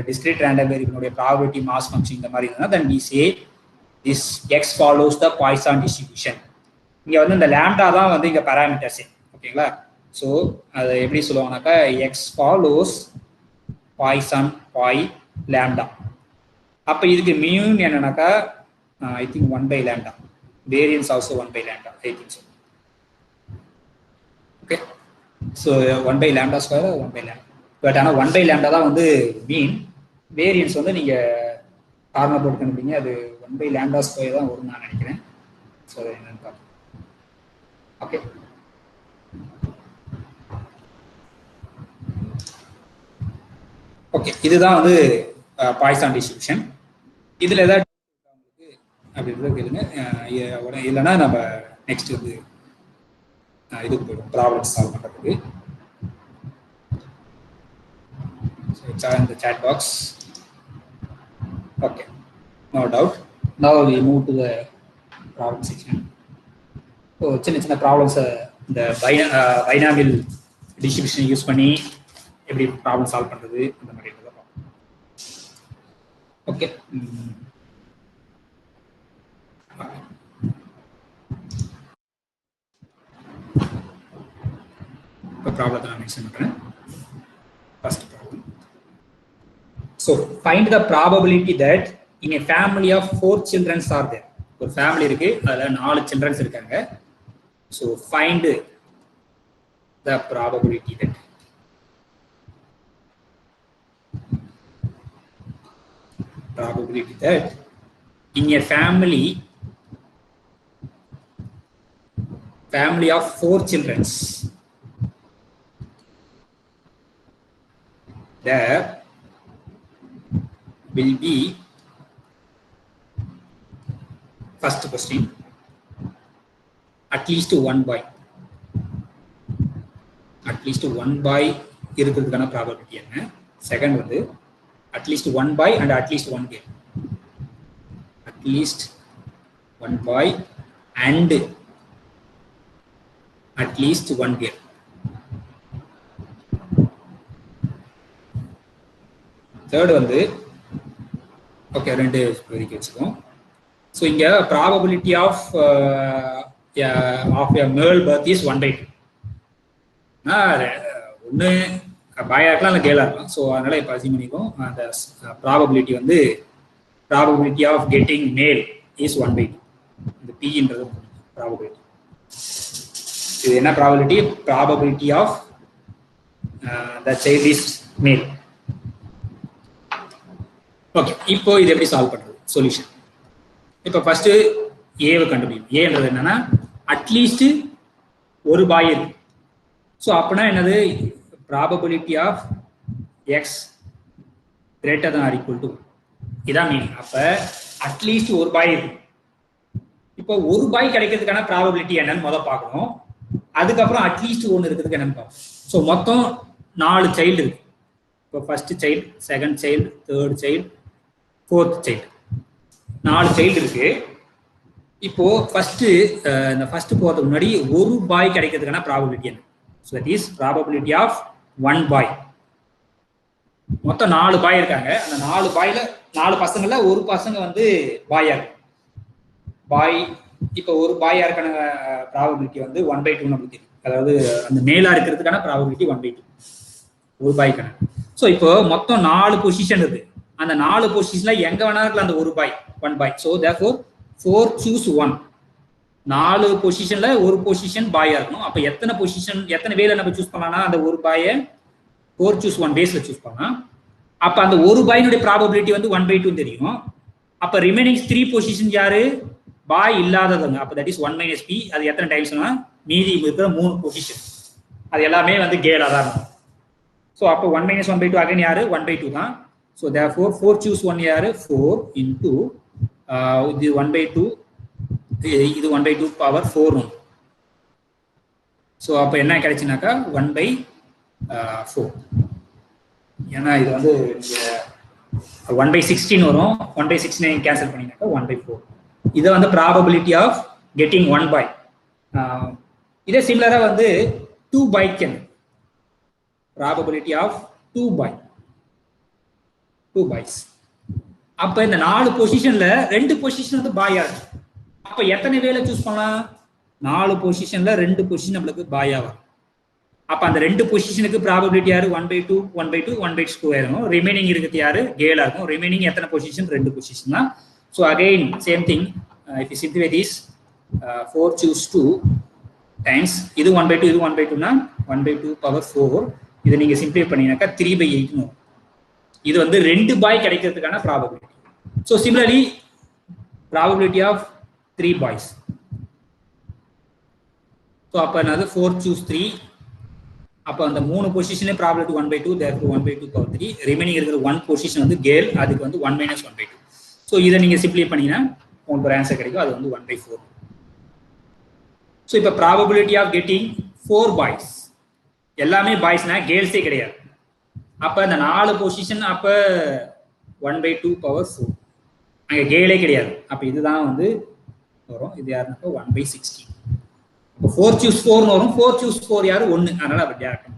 discrete random variable probability mass function இந்த மாதிரி இருந்ததுன்னா, then we say this x follows the Poisson distribution. இங்க வந்து இந்த லாம்டா தான் வந்து இங்க பாராமீட்டர்ஸ். ஓகேங்களா? ஸோ அதை எப்படி சொல்லுவாங்கன்னாக்கா x follows Poisson phi lambda. அப்ப இதுக்கு மீன் என்னன்னாக்கா I think 1 by lambda. Variance also 1 by lambda. I think so. Okay. So 1 by lambda square or 1 by lambda. But ஆனா 1 by lambda தான் வந்து மீன். வேரியன்ஸ் வந்து நீங்க ஃபார்முலா போட்டு கண்டுபிடிங்க. அது 1 by lambda square தான் வரும்னு நான் நினைக்கிறேன். ஸோ என்னன்னு பார்ப்போம். ஓகே. ஓகே, இதுதான் வந்து பாய்சான் டிஸ்ட்ரிபியூஷன். இதுல ஏதாவது அப்படின்றத கேளுங்க. இல்லைன்னா நம்ம நெக்ஸ்ட் வந்து இதுக்கு போயிடும், ப்ராப்ளம் சால்வ் பண்றதுக்கு. இந்த chat box. Okay, no doubt. Now we move to the problem section. So சின்ன ப்ராப்ளம்ஸ் இந்த பைனாமியல் டிஸ்ட்ரிபியூஷன் யூஸ் பண்ணி எப்படி ப்ராப்ளம் சால்வ் பண்றது அந்த மாதிரி பார்ப்போம். ஓகே, இப்போ ப்ராப்ளத்தை நான் மென்ஷன் பண்றேன். First problem. So find the probability that in a family of 4 children are there. ஒரு ஃபேமிலி இருக்கு, அதுல 4 children இருக்காங்க. So find the probability that in a family of 4 children there will be, first question, at least one boy. At least one boy இருக்கிறதுக்கான probability என்ன? Second வந்து at least one boy and at least one girl. At least one boy and at least one girl. Third வந்து okay, ரெண்டு வரைக்கும் வச்சுக்கோம். So இங்கே probability of a மேல் birth is 1/2. ஒன்று பாயாக இருக்கலாம், இல்லை கேர்ளாக இருக்கலாம். ஸோ அதனால் இப்போ அசியூம் பண்ணிக்கும் அந்த ப்ராபபிலிட்டி வந்து probability of getting male is 1/2. இந்த பின்றது ப்ராபபிலிட்டி. இது என்ன probability? Probability of the child is male. Okay, இப்போ இது எப்படி சால்வ் பண்றது? சொல்யூஷன். இப்போ ஃபர்ஸ்ட் ஏவை கண்டுபிடிக்கும். ஏன்றது என்னன்னா அட்லீஸ்ட் ஒரு பாய் இருக்கு. ஸோ அப்படின்னா என்னது? Probability of x greater than or equal to, இதான் மீனிங். அப்ப அட்லீஸ்ட் ஒரு பாய் இருக்கு. இப்போ ஒரு பாய் கிடைக்கிறதுக்கான ப்ராபபிலிட்டி என்னன்னு முதல் பார்க்கணும். அதுக்கப்புறம் அட்லீஸ்ட் ஒன்று இருக்கிறதுக்கு என்னன்னு பார்க்கணும். ஸோ மொத்தம் 4 சைல்டு இருக்கு. இப்போ first child, second child, third child, fourth child, 4 child இருக்கு. இப்போ இந்த ஃபர்ஸ்ட் போகிறதுக்கு முன்னாடி ஒரு பாய் கிடைக்கிறதுக்கான ப்ராபபிலிட்டி என்ன? So that is probability of 1 boy. மொத்தம் 4 பாய் இருக்காங்க. அந்த 4 பாய்ல 4 பசங்கள்ல ஒரு பசங்க வந்து பாயா இருக்கு. பாய் இப்போ ஒரு பாயா இருக்கான ப்ராபபிலிட்டி வந்து 1/2 நமக்கு தெரியும். அதாவது அந்த மேலா இருக்கிறதுக்கான ப்ராபபிலிட்டி 1/2 ஒரு பாய்க்கான. ஸோ இப்போ மொத்தம் 4 பொசிஷன் இருக்கு. அந்த 4 பொசிஷன்ல எங்க வேணா இருக்கலாம் அந்த ஒரு boy, 1 boy. So therefore 4 choose 1. 4 பொசிஷன்ல ஒரு பொசிஷன் பாயா இருக்கணும். அப்ப எத்தனை பொசிஷன், எத்தனை வேலை நம்ம சூஸ் பண்ணலாம்னா அந்த ஒரு பாயை 4 choose 1 பேஸ்ல சூஸ் பண்ணலாம். அப்ப அந்த ஒரு பாயினுடைய ப்ராபபிலிட்டி வந்து 1/2 தெரியும். அப்ப ரிமைனிங் 3 பொசிஷன் யாரு? பாய் இல்லாதவங்க. அப்ப தட் இஸ் 1 - p. அது எத்தனை டைம்ஸ்னா மீதி இருக்கிற 3 பொசிஷன் அது எல்லாமே வந்து கேலா தான் இருக்கும். ஸோ அப்போ 1 - 1/2 அகைன் யாரு? 1/2 தான். ஸோ therefore 4 choose 1 யாரு? 4 into இது 1/2, இது 1/2 பவர் 4. ஸோ அப்போ என்ன கிடைச்சுனாக்கா 1/4. ஏன்னா இது வந்து 1/16 வரும். 1/16 கேன்சல் பண்ணினாக்கா 1/4. இதை வந்து ப்ராபபிலிட்டி ஆஃப் கெட்டிங் 1 by. இதே சிமிலரா வந்து 2 by can probability of 2 by 2 byes. அப்ப இந்த 4 பொசிஷன்ல 2 பொசிஷன் வந்து பாயா இருக்கு. அப்ப எத்தனை வேலை சூஸ் பண்ணலாம்? 4 பொசிஷன்ல 2 பொசிஷன் நம்மளுக்கு பாயா வரும். அப்ப அந்த 2 பொசிஷனுக்கு ப்ராபபிலிட்டி யாரு? 1/2 1/2 1/2 ஆயிரும். ரிமைனிங் இருக்கிறது யாரு? கேலா இருக்கும். ரிமைனிங் எத்தனை பொசிஷன்? 2 பொசிஷன் தான். So again same thing, if you simplify this 4 choose 2 times இது 1/2 இது 1/2னா 1/2 பவர் 4. இதை நீங்க சிம்பிளிஃபை பண்ணீங்கன்னாக்கா 3/8. இது வந்து 2 பாய் கிடைக்கிறதுக்கான probability. So similarly probability of 3 boys. So அப்போ என்னது 4 choose 3. அப்போ அந்த 3 பொசிஷனே ப்ராபபிலிட்டி 1/2, therefore 1/2 பவர் 3. ரிமைனிங் இருக்கிற 1 பொசிஷன் வந்து கேல், அதுக்கு வந்து 1 - 1/2. ஸோ இதை நீங்க சிம்பிளிஃபை பண்ணீங்கன்னா உங்களுக்கு ஒரு ஆன்சர் கிடைக்கும். அது வந்து 1/4. ஸோ இப்போ ப்ராபபிலிட்டி ஆஃப் கெட்டிங் 4 பாய்ஸ், எல்லாமே பாய்ஸ்னா கேர்ள்ஸே கிடையாது. அப்போ இந்த 4 பொசிஷன் அப்போ 1/2 பவர் 4 அங்கே கேலே கிடையாது. அப்போ இதுதான் வந்து வரும். இது யாருனாக்கா 1/16. இப்போ 4 choose 4 வரும். 4 choose 4 யாரு? 1. அதனால அப்படி டேரக்ட்.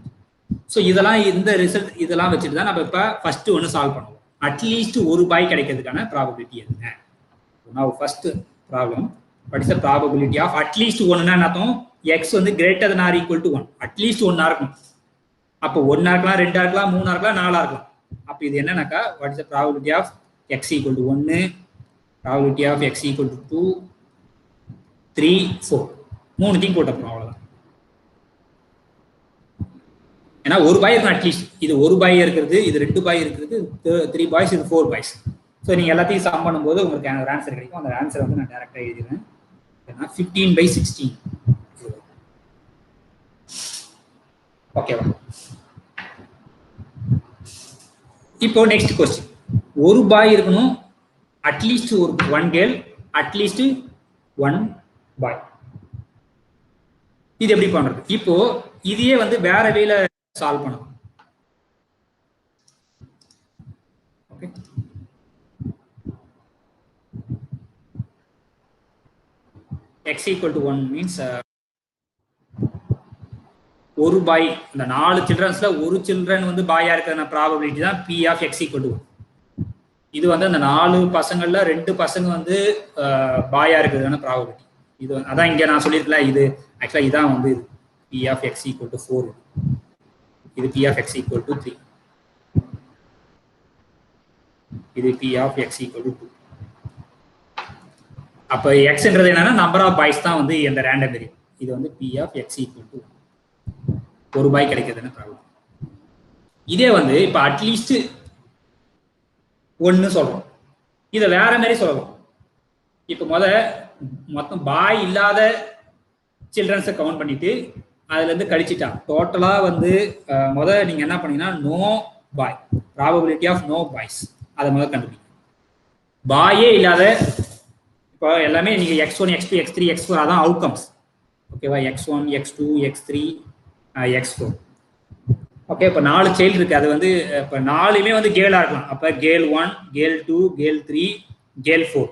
ஸோ இதெல்லாம் இந்த ரிசல்ட் இதெல்லாம் வச்சுட்டு தான் நம்ம இப்போ ஃபர்ஸ்ட் ஒன்று சால்வ் பண்ணுவோம். அட்லீஸ்ட் ஒரு பாய் கிடைக்கிறதுக்கான ப்ராபபிலிட்டி என்ன? நான் first problem what is the probability of at least 1 னா அர்த்தம் x வந்து greater than or equal to 1. At least 1 இருக்கும். அப்போ 1 இருக்கலாம், 2 இருக்கலாம், 3 இருக்கலாம், 4 இருக்கலாம். அப்போ இது என்னன்னாக்கா what is the probability of x equal to 1, probability of x equal to 2, 3, 4. 3 thing போட்டோம் அவ்வளவுதான். ஏன்னா ஒரு பாய் இருக்கும் அட்லீஸ்ட். இது ஒரு பாய் இருக்கிறது, இது 2 பாய் இருக்கிறது, 3 பாய்ஸ், இது 4 பாய்ஸ். ஸோ நீங்க எல்லாத்தையும் சம் பண்ணும்போது உங்களுக்கு ஒரு ஆன்சர் கிடைக்கும். அந்த ஆன்சர் வந்து நான் டைரக்டா எழுதிடுறேன். 15/16. ஓகேவா? இப்போ நெக்ஸ்ட் கொஸ்டின். ஒரு பாய் இருக்கணும், அட்லீஸ்ட் ஒரு 1 கேர்ள், அட்லீஸ்ட் 1 பாய். இது எப்படி பண்றது? இப்போ இதையே வந்து வேற வேல சால்வ் பண்ணலாம். Okay, x equal to 1 means ஒரு பாய், இந்த 4 சில்ட்ரன்ஸ்ல ஒரு சில்ட்ரன் வந்து பாயா இருக்கிற ப்ராபபிலிட்டி தான் p of x equal to 1. இது வந்து அந்த 4 பசங்கள்ல 2 பசங்க வந்து பாயா இருக்கிறதுக்கான ப்ராபபிலிட்டி. இது அதான் இங்க நான் சொல்லியிருக்கல. இது ஆக்சுவலா இதான் வந்து p of x equal to 4. இது p of x equal to 3. இது p of x equal to 2. அப்ப xன்றது என்னன்னா நம்பர் ஆஃப் பாய்ஸ் தான் வந்து இந்த ரேண்டம் வேரியபிள். இது வந்து p of x equal to 1. ஒரு பாய் கிடைக்கிறதுன்னு ப்ராப்ளம். இதே வந்து இப்ப அட்லீஸ்ட் 1 சொல்றோம். இதை வேற மாதிரி சொல்லலாம். இப்ப மொத்தம் பாய் இல்லாத சில்ட்ரன்ஸை கவுண்ட் பண்ணிட்டு அதுல இருந்து கழிச்சிட்டா டோட்டலா வந்து நீங்க என்ன பண்ணீங்கன்னா no boy, probability of no boys அதை கண்டுபிடிங்க. பாயே இல்லாத இப்போ எல்லாமே நீங்க x1 x2 x3 x4 அதான் அவுட்கம்ஸ். ஓகேவா? x1 x2 x3 x4. Okay, இப்போ 4 சைல்டு இருக்கு. அது வந்து இப்போ 4மே வந்து கேலா இருக்கலாம். அப்ப கேல் 1, கேல் 2, கேல் 3, கேல் 4.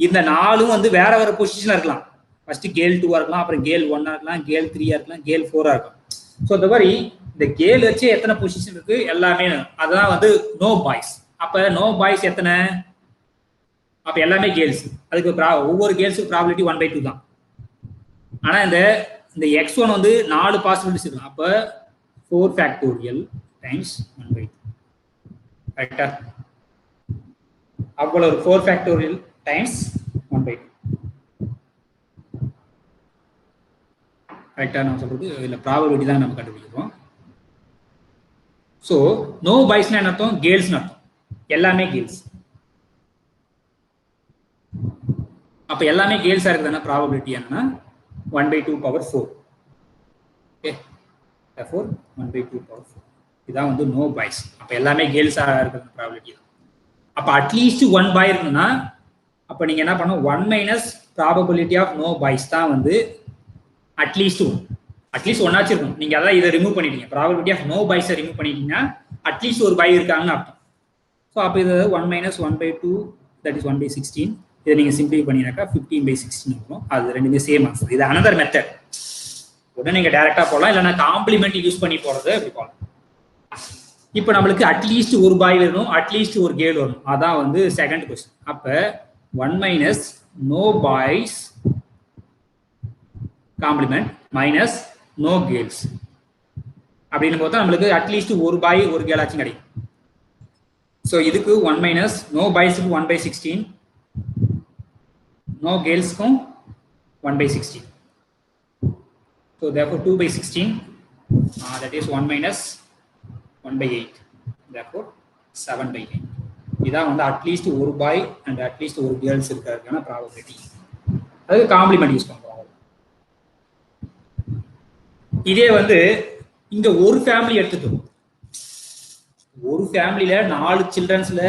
இந்த 4ம் வந்து வேற வேற பொசிஷன்ல இருக்கலாம். ஃபர்ஸ்ட் கேல் 2 இருக்கலாம், அப்புறம் கேல் 1 இருக்கலாம், கேல் 3 இருக்கலாம், கேல் 4 இருக்கலாம். ஸோ இந்த மாதிரி இந்த கேல் வச்சு எத்தனை பொசிஷன் இருக்கு எல்லாமே அதான் வந்து நோ பாய்ஸ். அப்ப நோ பாய்ஸ் எத்தனை? அப்ப எல்லாமே கேர்ள்ஸ். அதுக்கு ஒவ்வொரு கேர்ள்ஸுக்கு ப்ராபபிலிட்டி 1/2 தான். ஆனா இந்த x1 வந்து 4 பாசிபிலிட்டிஸ் இருக்கு. அப்ப 4 ஃபேக்டோரியல் டைம்ஸ் 1/2. கரெக்டா? அவ்வளவு ஒரு 4 ஃபேக்டோரியல் டைம்ஸ் 1/2. கரெக்டா நம்ம சொல்றது இல்ல, ப்ராபபிலிட்டி தான் நம்ம கண்டுபிடிக்கிறோம். ஸோ நோ பாய்ஸ்னா என்ன அர்த்தம்? கேர்ள்ஸ்னு அர்த்தம். எல்லாமே கேர்ள்ஸ். அப்ப எல்லாமே கேர்ள்ஸா இருக்குதுன்னா ப்ராபபிலிட்டி என்னன்னா 1/2 பவர் 4. Okay, therefore 1/2 power 4. இதான் வந்து நோ பாய்ஸ். அப்ப எல்லாமே கேர்ள்ஸா இருக்கிறது ப்ராபபிலிட்டி தான். அப்ப அட்லீஸ்ட் 1 பாய் இருக்குன்னா அப்ப நீங்க என்ன பண்ணணும்? 1 - ப்ராபபிலிட்டி ஆஃப் நோ பாய்ஸ் தான் வந்து அட்லீஸ்ட் 1. அட்லீஸ்ட் ஒன்னாச்சும் இருக்கும். நீங்க அதான் இதை ரிமூவ் பண்ணிட்டீங்க, ப்ராபபிலிட்டி ஆஃப் நோ பாய்ஸை ரிமூவ் பண்ணிட்டீங்கன்னா அட்லீஸ்ட் ஒரு பாய் இருக்காங்கன்னு அர்த்தம். ஸோ அப்போ இது 1 - 1/2 தட் இஸ் 1/16. இதை நீங்க சிம்பிளை பண்ணினாக்கா 15/16 இருக்கும். அது ரெண்டுமே சேம் ஆன்சர். இது அனதர் மெத்தட். உடனே நீங்க டைரக்டா போகலாம், இல்லைன்னா காம்ப்ளிமெண்ட் யூஸ் பண்ணி போறது அப்படி போகலாம். இப்போ நம்மளுக்கு அட்லீஸ்ட் ஒரு பாய் வேணும், அட்லீஸ்ட் ஒரு கேர்ள் வரும். அதான் வந்து செகண்ட் கொஸ்டின். அப்ப 1 - no boys complement minus no girls அப்படின்னு பார்த்தா நம்மளுக்கு அட்லீஸ்ட் ஒரு பாய் ஒரு கேர்ள் ஆச்சும் கிடைக்கும். ஸோ இதுக்கு 1 - no பாய்ஸுக்கு 1/16, no கேர்ள்ஸ்க்கும் 1/16. So therefore 2/16, that is 1 - 1/8, therefore 7/8. இதான் வந்து அட்லீஸ்ட் ஒரு பாய் அண்ட் அட்லீஸ்ட் ஒரு கேர்ள்ஸ் இருக்கிறதுக்கான ப்ராபபிலிட்டி. அதுக்கு காம்ப்ளிமெண்ட் யூஸ் பண்றோம். இதே வந்து இங்க ஒரு ஃபேமிலி எடுத்துட்டோம். ஒரு ஃபேமிலியில 4 சில்ட்ரன்ஸ்ல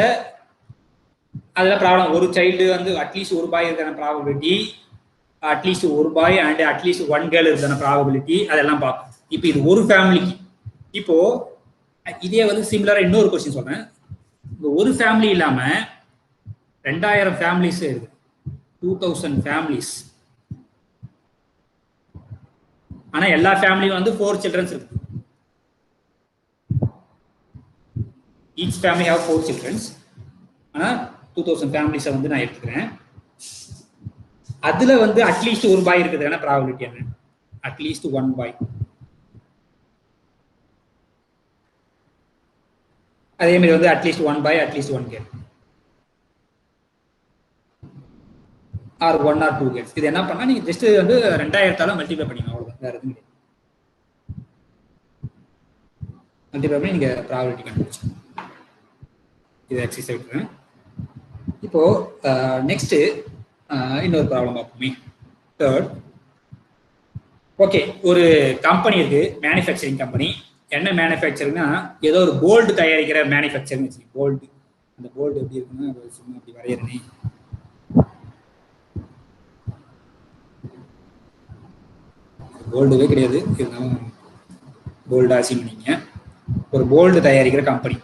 அதுல ப்ராப்ளம். ஒரு சைல்டு வந்து அட்லீஸ்ட் ஒரு பாய் இருக்கிற ப்ராபபிலிட்டி, அட்லீஸ்ட் ஒரு பாய் அண்ட் அட்லீஸ்ட் ஒன் கேர்ள் இருக்கிற ப்ராபபிலிட்டி, அதெல்லாம் பார்ப்போம். இப்போ இது ஒரு ஃபேமிலிக்கு. இப்போ இதே வந்து சிமிலரா இன்னொரு கொஸ்டின் சொல்றேன். இந்த ஒரு ஃபேமிலி இல்லாம 2000 ஃபேமிலிஸ் இருக்கு, 2000 ஃபேமிலிஸ். ஆனா எல்லா ஃபேமிலியும் வந்து 4 சில்ட்ரன்ஸ் இருக்கு. Each family have 4 childrens. ஆனா 2000 ஃபேமிலிஸை வந்து நான் எடுத்துக்கிறேன். அதுல வந்து அட்லீஸ்ட் ஒரு பாய் இருக்கிறதுக்கான ப்ராபபிலிட்டி என்ன? At least one boy. அதே மாதிரி வந்து at least one boy, at least one girl, or 1 or 2 girls. இது என்ன பண்ணா நீங்க ஜஸ்ட் வந்து 2000 மல்டிப்ளை பண்ணிக்கணும், அவ்வளவுதான், வேற எதுவும் கிடையாது. மல்டிப்ளை பண்ணி நீங்க ப்ராபபிலிட்டி கண்டுபிடிச்சு இது எக்ஸசைஸ் எடுக்கிறேன். இப்போ நெக்ஸ்ட் இன்னொரு ப்ராப்ளம் பார்ப்போமே. தேர்ட், ஓகே, ஒரு கம்பெனி இருக்கு, மேனுஃபேக்சரிங் கம்பெனி. என்ன மேனுஃபேக்சரிங்னா ஏதோ ஒரு போல்டு தயாரிக்கிற மேனுஃபேக்சரிங் வச்சுக்கோங்க. போல்டு, அந்த போல்டு எப்படி இருக்குன்னா சும்மா அப்படி வரையறேனே. போல்டுவே கிடையாது, இருந்தாலும் போல்டு அசீவ் பண்ணிங்க. ஒரு போல்டு தயாரிக்கிற கம்பெனி,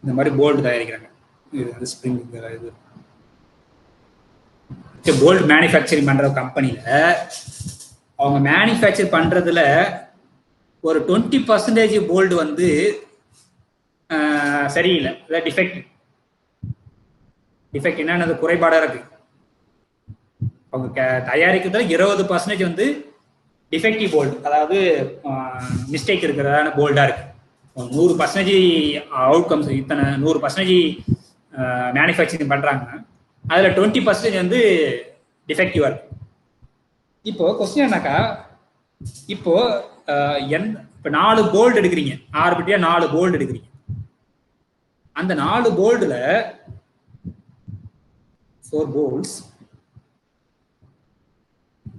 இந்த மாதிரி போல்டு தயாரிக்கிறாங்க. இது வந்து ஸ்ப்ரிங் இது போல்டு மேனுஃபேக்சரிங் பண்ற கம்பெனில அவங்க மேனுஃபேக்சர் பண்றதுல ஒரு 20% போல்டு வந்து சரியில்லை, டிஃபெக்ட். டிஃபெக்ட் என்னன்னு குறைபாடா இருக்கு. அவங்க தயாரிக்கிறதுல 20% வந்து டிஃபெக்டிவ் போல்டு, அதாவது மிஸ்டேக் இருக்கிறதான போல்டா இருக்கு. 100% அவுட்கம்ஸ், இத்தனை 100% மேனுஃபேக்சரிங் பண்றாங்கன்னா அதுல 20% வந்து டிஃபெக்டிவா இருக்கு. இப்போ கொஸ்டின் என்னக்கா, இப்போ இப்போ 4 போல்டு எடுக்கிறீங்க, ஆர்பிட்ரியா 4 போல்டு எடுக்கிறீங்க. அந்த 4 போல்டுல 4 போல்ட்ஸ்.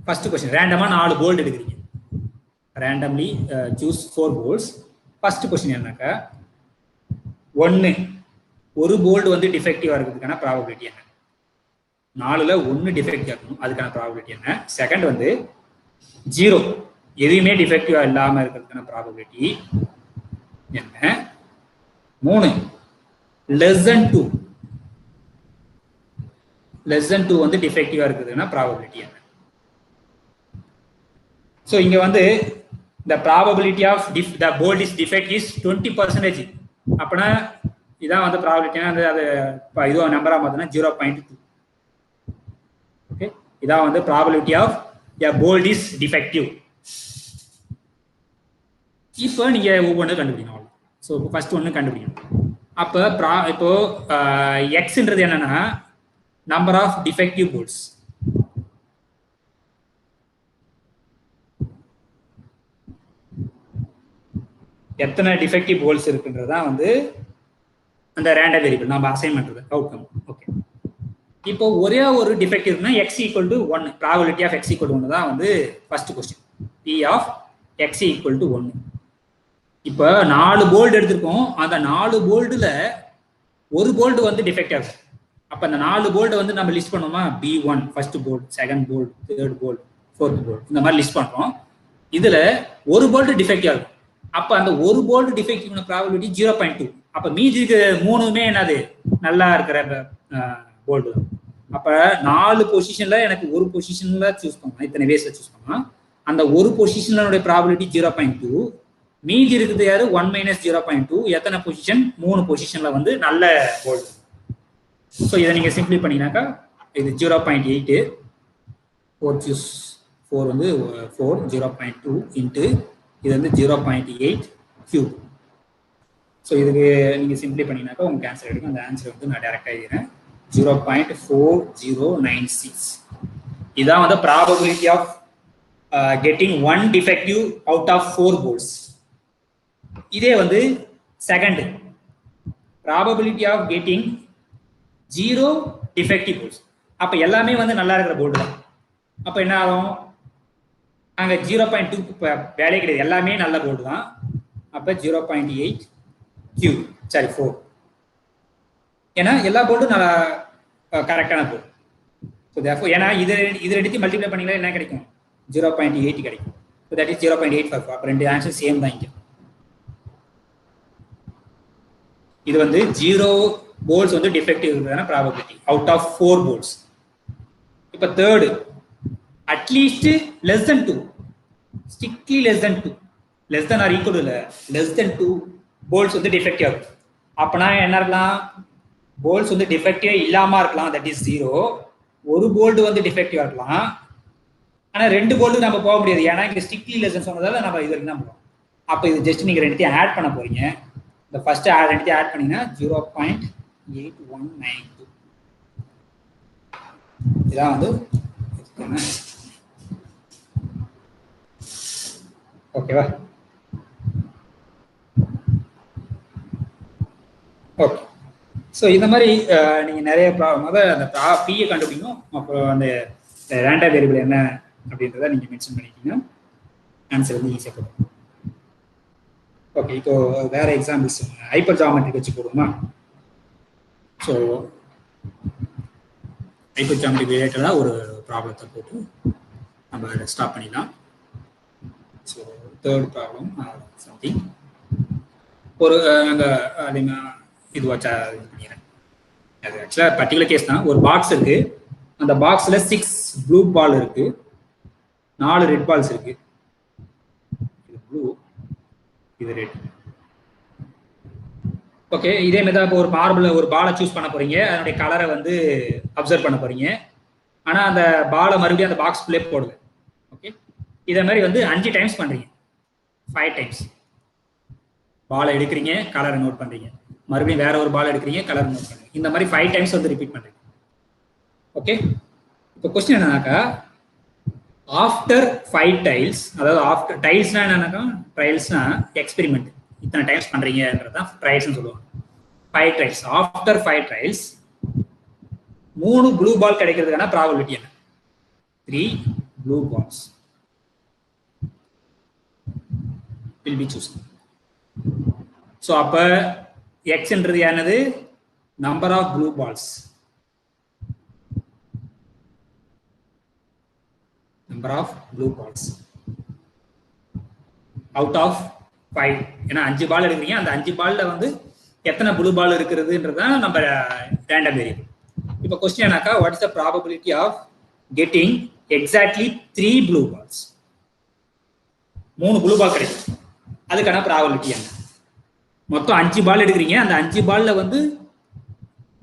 ஃபர்ஸ்ட் கொஸ்டின், ரேண்டமா 4 போல்டு எடுக்கிறீங்க. Randomly choose 4 bolts. First question என்னக்கா, ஒரு போல்டு வந்து டிஃபெக்டிவா இருக்கிறதுக்கான ப்ராபபிலிட்டி என்ன? 4ல 1 டிஃபெக்டிவா இருக்கணும், அதுக்கான ப்ராபபிலிட்டி என்ன? செகண்ட் வந்து 0, எதுவுமே டிஃபெக்டிவா இல்லாம இருக்கிறதுக்கான ப்ராபபிலிட்டி என்ன? 3, less than 2 வந்து டிஃபெக்டிவா இருக்கிறதுக்கான ப்ராபபிலிட்டி என்ன? ஸோ இங்க வந்து the probability of the bolt is defect is 20%. அப்பனா இதான் வந்து ப்ராபபிலிட்டி. அது இதுவும் நம்பரா பார்த்தோம்னா 0.2. ஓகே, இதான் வந்து probability of a bolt is defective. இப்போ நீங்க ஒவ்வொன்றும் கண்டுபிடிக்கணும். ஸோ ஃபர்ஸ்ட் ஒன்று கண்டுபிடிக்கணும். அப்போ இப்போ எக்ஸ்ன்றது என்னன்னா நம்பர் ஆஃப் டிஃபெக்டிவ் போல்ட்ஸ். எத்தனை டிஃபெக்டிவ் போல்ட்ஸ் இருக்குன்றதா வந்து அந்த ரேண்டம் வேரியபிள் நம்ம அசைன் பண்றது அவுட்கம். ஓகே, இப்போ ஒரே ஒரு டிஃபெக்ட் இருக்குன்னா x = 1, ப்ராபபிலிட்டி ஆஃப் x = 1 தான் வந்து first question. p of x = 1. இப்போ 4 போல்டு எடுத்திருக்கோம். அந்த 4 போல்டுல ஒரு போல்டு வந்து டிஃபெக்ட் ஆகும். அப்ப அந்த 4 போல்டு வந்து நம்ம லிஸ்ட் பண்ணோமா, b1 first bold, second bold, third bold, 4th bold இந்த மாதிரி லிஸ்ட் பண்றோம். இதுல ஒரு போல்ட் டிஃபெக்டிவா இருக்கும். அப்ப அந்த ஒரு போல்ட் டிஃபெக்டிவ் ப்ராபபிலிட்டி 0.2. அப்ப மீதி இருக்க மூணுமே என்னது நல்லா இருக்கிற போல்ட். அப்ப 4 பொசிஷன்ல எனக்கு ஒரு பொசிஷன்ல சூஸ் பண்ணலாம், இத்தனை வேஸ்ல சூஸ் பண்ணலாம். அந்த ஒரு பொசிஷனோட ப்ராபபிலிட்டி 0.2. மீதி இருக்குது யாரு 1 - 0.2. எத்தனை பொசிஷன் 3 பொசிஷன்ல வந்து நல்ல போல்ட். ஸோ இதை நீங்க சிம்பிளி பண்ணீங்கன்னாக்கா இது 0.8 4 சூஸ் 4 வந்து 4 0.2 இன்ட்டு இது வந்து 0.8 கியூப். ஸோ இதுக்கு நீங்க சிம்பிளி பண்ணீங்கன்னாக்கா உங்களுக்கு ஆன்சர் எடுக்கும். அந்த ஆன்சர் வந்து நான் டைரக்டா எழுதுறேன் 0.4096. இதான் வந்து probability of getting 1 defective out of 4 bolts. இதே வந்து second probability of getting 0 defective bolts. அப்ப எல்லாமே வந்து நல்லா இருக்கிற போல்ட் தான். அப்ப என்ன ஆகும், அங்க 0.2 வேலையே கிடையாது, எல்லாமே நல்ல போல்ட் தான். அப்ப 0.8 கியூப் சரி 4. ஏன்னா எல்லா போல்ட்டும் நல்லா கரெக்டான போல்ட். ஸோ தேர்ஃபோர் ஏன்னா இது எடுத்து மல்டிப்ளை பண்ணீங்கன்னா என்ன கிடைக்கும் 0.8 கிடைக்கும். So that is 0.85. அப்போ ரெண்டு ஆன்சர் சேம் தான் இங்கே. இது வந்து 0 போல்ட்ஸ் வந்து டிஃபெக்டிவ் இருக்கிறதான ப்ராபபிலிட்டி அவுட் ஆஃப் 4 போல்ட்ஸ். இப்போ third at least less than 2, strictly less than 2, less than or equal இல்ல லெஸ் தென் 2 போல்ட்ஸ் வந்து டிஃபெக்டிவ் ஆகும். அப்பனா என்ன இருக்கலாம், போல்ட்ஸ் வந்து டிஃபெக்டிவா இல்லாம இருக்கலாம், தட் இஸ் 0. ஒரு போல்ட் வந்து டிஃபெக்டிவா இருக்கலாம், ஆனா 2 போல்ட் நம்ம போக முடியாது. ஏன்னா இங்க ஸ்ட்ரிக்ட்லி லெஸ் தென் சொன்னதால நம்ம இது வரைக்கும் தான் போறோம். அப்ப இது ஜஸ்ட் நீங்க ரெண்டுத்தையும் ஆட் பண்ண போறீங்க. இந்த ஃபர்ஸ்ட் ரெண்டுத்தையும் ஆட் பண்ணீங்கன்னா 0.8192. இதான் வந்து ஓகேவா? ஓகே. ஸோ இந்த மாதிரி நீங்க நிறைய அந்த பியை கண்டுபிடிக்கணும். அப்புறம் அந்த ரேண்டம் வேரியபிள் என்ன அப்படின்றத நீங்க மென்ஷன் பண்ணிட்டீங்கன்னா ஆன்சர் வந்து ஈஸியாக போடும். ஓகே, இப்போ வேற எக்ஸாம்பிள்ஸ் ஹைப்பர் ஜியோமெட்ரிக் வச்சு போடுவோமா? ஸோ ஹைப்பர் ஜியோமெட்ரிக் ரிலேட்டடாக ஒரு ப்ராப்ளத்தை போட்டு நம்ம அதை ஸ்டாப் பண்ணிடலாம். ஸோ தேர்ட் ப்ராப்ளம் சம்திங் ஒரு நாங்கள் இது வச்சா இது பண்ணிடுறேன். அது ஆக்சுவலாக பர்டிகுலர் கேஸ் தான். ஒரு பாக்ஸ் இருக்கு, அந்த பாக்ஸில் 6 ப்ளூ பால் இருக்கு, 4 ரெட் பால்ஸ் இருக்கு. இது ப்ளூ, இது ரெட். ஓகே, இதே மாதிரி தான் இப்போ ஒரு மார்பிள் ஒரு பாலை சூஸ் பண்ண போறீங்க, அதனுடைய கலரை வந்து அப்சர்வ் பண்ண போறீங்க. ஆனால் அந்த பாலை மறுபடியும் அந்த பாக்ஸ்குள்ளே போடுது. ஓகே, இதே மாதிரி வந்து 5 டைம்ஸ் பண்றீங்க, 5 டைம்ஸ். பாலை எடுக்கிறீங்க, கலரை நோட் பண்றீங்க, மறுபடியும் வேற ஒரு பால் எடுக்கிறீங்க, கலர் நோட் பண்றீங்க. இந்த மாதிரி 5 டைம்ஸ் வந்து ரிப்பீட் பண்றீங்க. ஓகே, இப்போ கொஸ்டின் என்னன்னாக்கா ஆஃப்டர் 5 டைல்ஸ், அதாவது ஆஃப்டர் டைல்ஸ்னா என்னன்னாக்கா ட்ரையல்ஸ்னா எக்ஸ்பெரிமெண்ட், இத்தனை டைம்ஸ் பண்றீங்கன்றதான் ட்ரையல்ஸ்னு சொல்லுவாங்க. 5 trials, after 5 trials 3 blue ball கிடைக்கிறதுக்கான ப்ராபபிலிட்டி என்ன? 3 blue balls will be chosen. So அப்போ எக்ஸ்ன்றது என்னது? Number of blue balls, number of blue balls out of 5. ஏன்னா 5 பால் எடுக்கிறீங்க, அந்த 5 பால்ல வந்து எத்தனை ப்ளூ பால் இருக்கிறதுன்றதான் நம்ம ரேண்டம் வேரியபிள். இப்போ கொஸ்டின் என்னக்கா what is the probability of getting exactly 3 blue balls? 3 blue ball கிடைக்கும், அதுக்கான ப்ராபபிலிட்டி என்ன? மொத்தம் 5 பால் எடுக்கிறீங்க, அந்த 5 பால்ல வந்து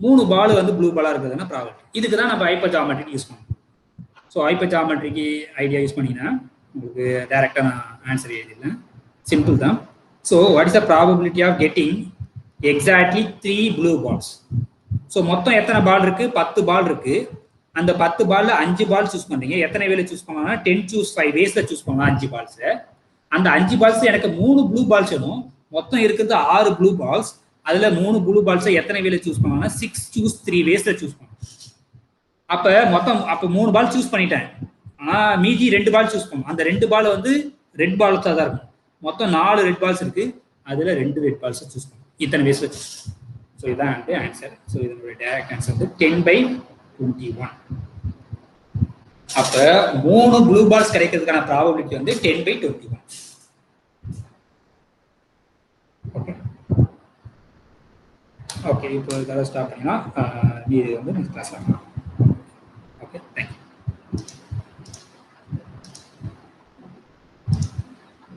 3 பால் வந்து ப்ளூ பாலா இருக்குதுன்னா ப்ராபபிலிட்டி. இதுக்கு தான் நம்ம ஹைப்பர் ஜியோமெட்ரிக் யூஸ் பண்ணுவோம். ஸோ ஹைப்பர் ஜியோமெட்ரிக்கு ஐடியா யூஸ் பண்ணீங்கன்னா உங்களுக்கு டைரக்டாக நான் ஆன்சர் எழுதிடலாம், சிம்பிள் தான். So what is the probability of getting exactly 3 blue balls? So மொத்தம் எத்தனை பால் இருக்கு? 10 பால் இருக்கு. அந்த 10 பால்ல 5 பால் சூஸ் பண்றீங்க. எத்தனை வேலை சூஸ் பண்ணலாம்னா 10 choose 5 வேஸ்ல சூஸ் பண்ணலாம் 5 பால்ஸ். அந்த 5 பால்ஸ் எனக்கு 3 ப்ளூ பால்ஸ் வேணும். மொத்தம் இருக்கிறது 6 ப்ளூ பால்ஸ். அதுல 3 ப்ளூ பால்ஸ் எத்தனை வேலை சூஸ் பண்ணலாம்னா 6 choose 3 வேஸ்ல சூஸ் பண்ணலாம். அப்ப மொத்தம் 3 பால் சூஸ் பண்ணிட்டேன், ஆனா மீதி 2 பால் சூஸ் பண்ணும். அந்த 2 பால் வந்து ரெட் பால்ஸா தான் இருக்கும். மொத்தம் 4 ரெட் பால்ஸ் இருக்கு, அதுல 2 ரெட் பால்ஸ் சூஸ் பண்ணும். இத்தனை வேஸ்ல சூஸ் பண்ணும். ஸோ இதான் ஆன்சர். ஸோ இதனுடைய டைரக்ட் ஆன்சர் வந்து 10/21. அப்ப 3 ப்ளூ பால்ஸ் கிடைக்கிறதுக்கான ப்ராபபிலிட்டி வந்து 10/21. ஓகே ஓகே, இப்போ இதெல்லாம் ஸ்டாப் பண்ணினா இது வந்து நெக்ஸ்ட் கிளாஸ்ல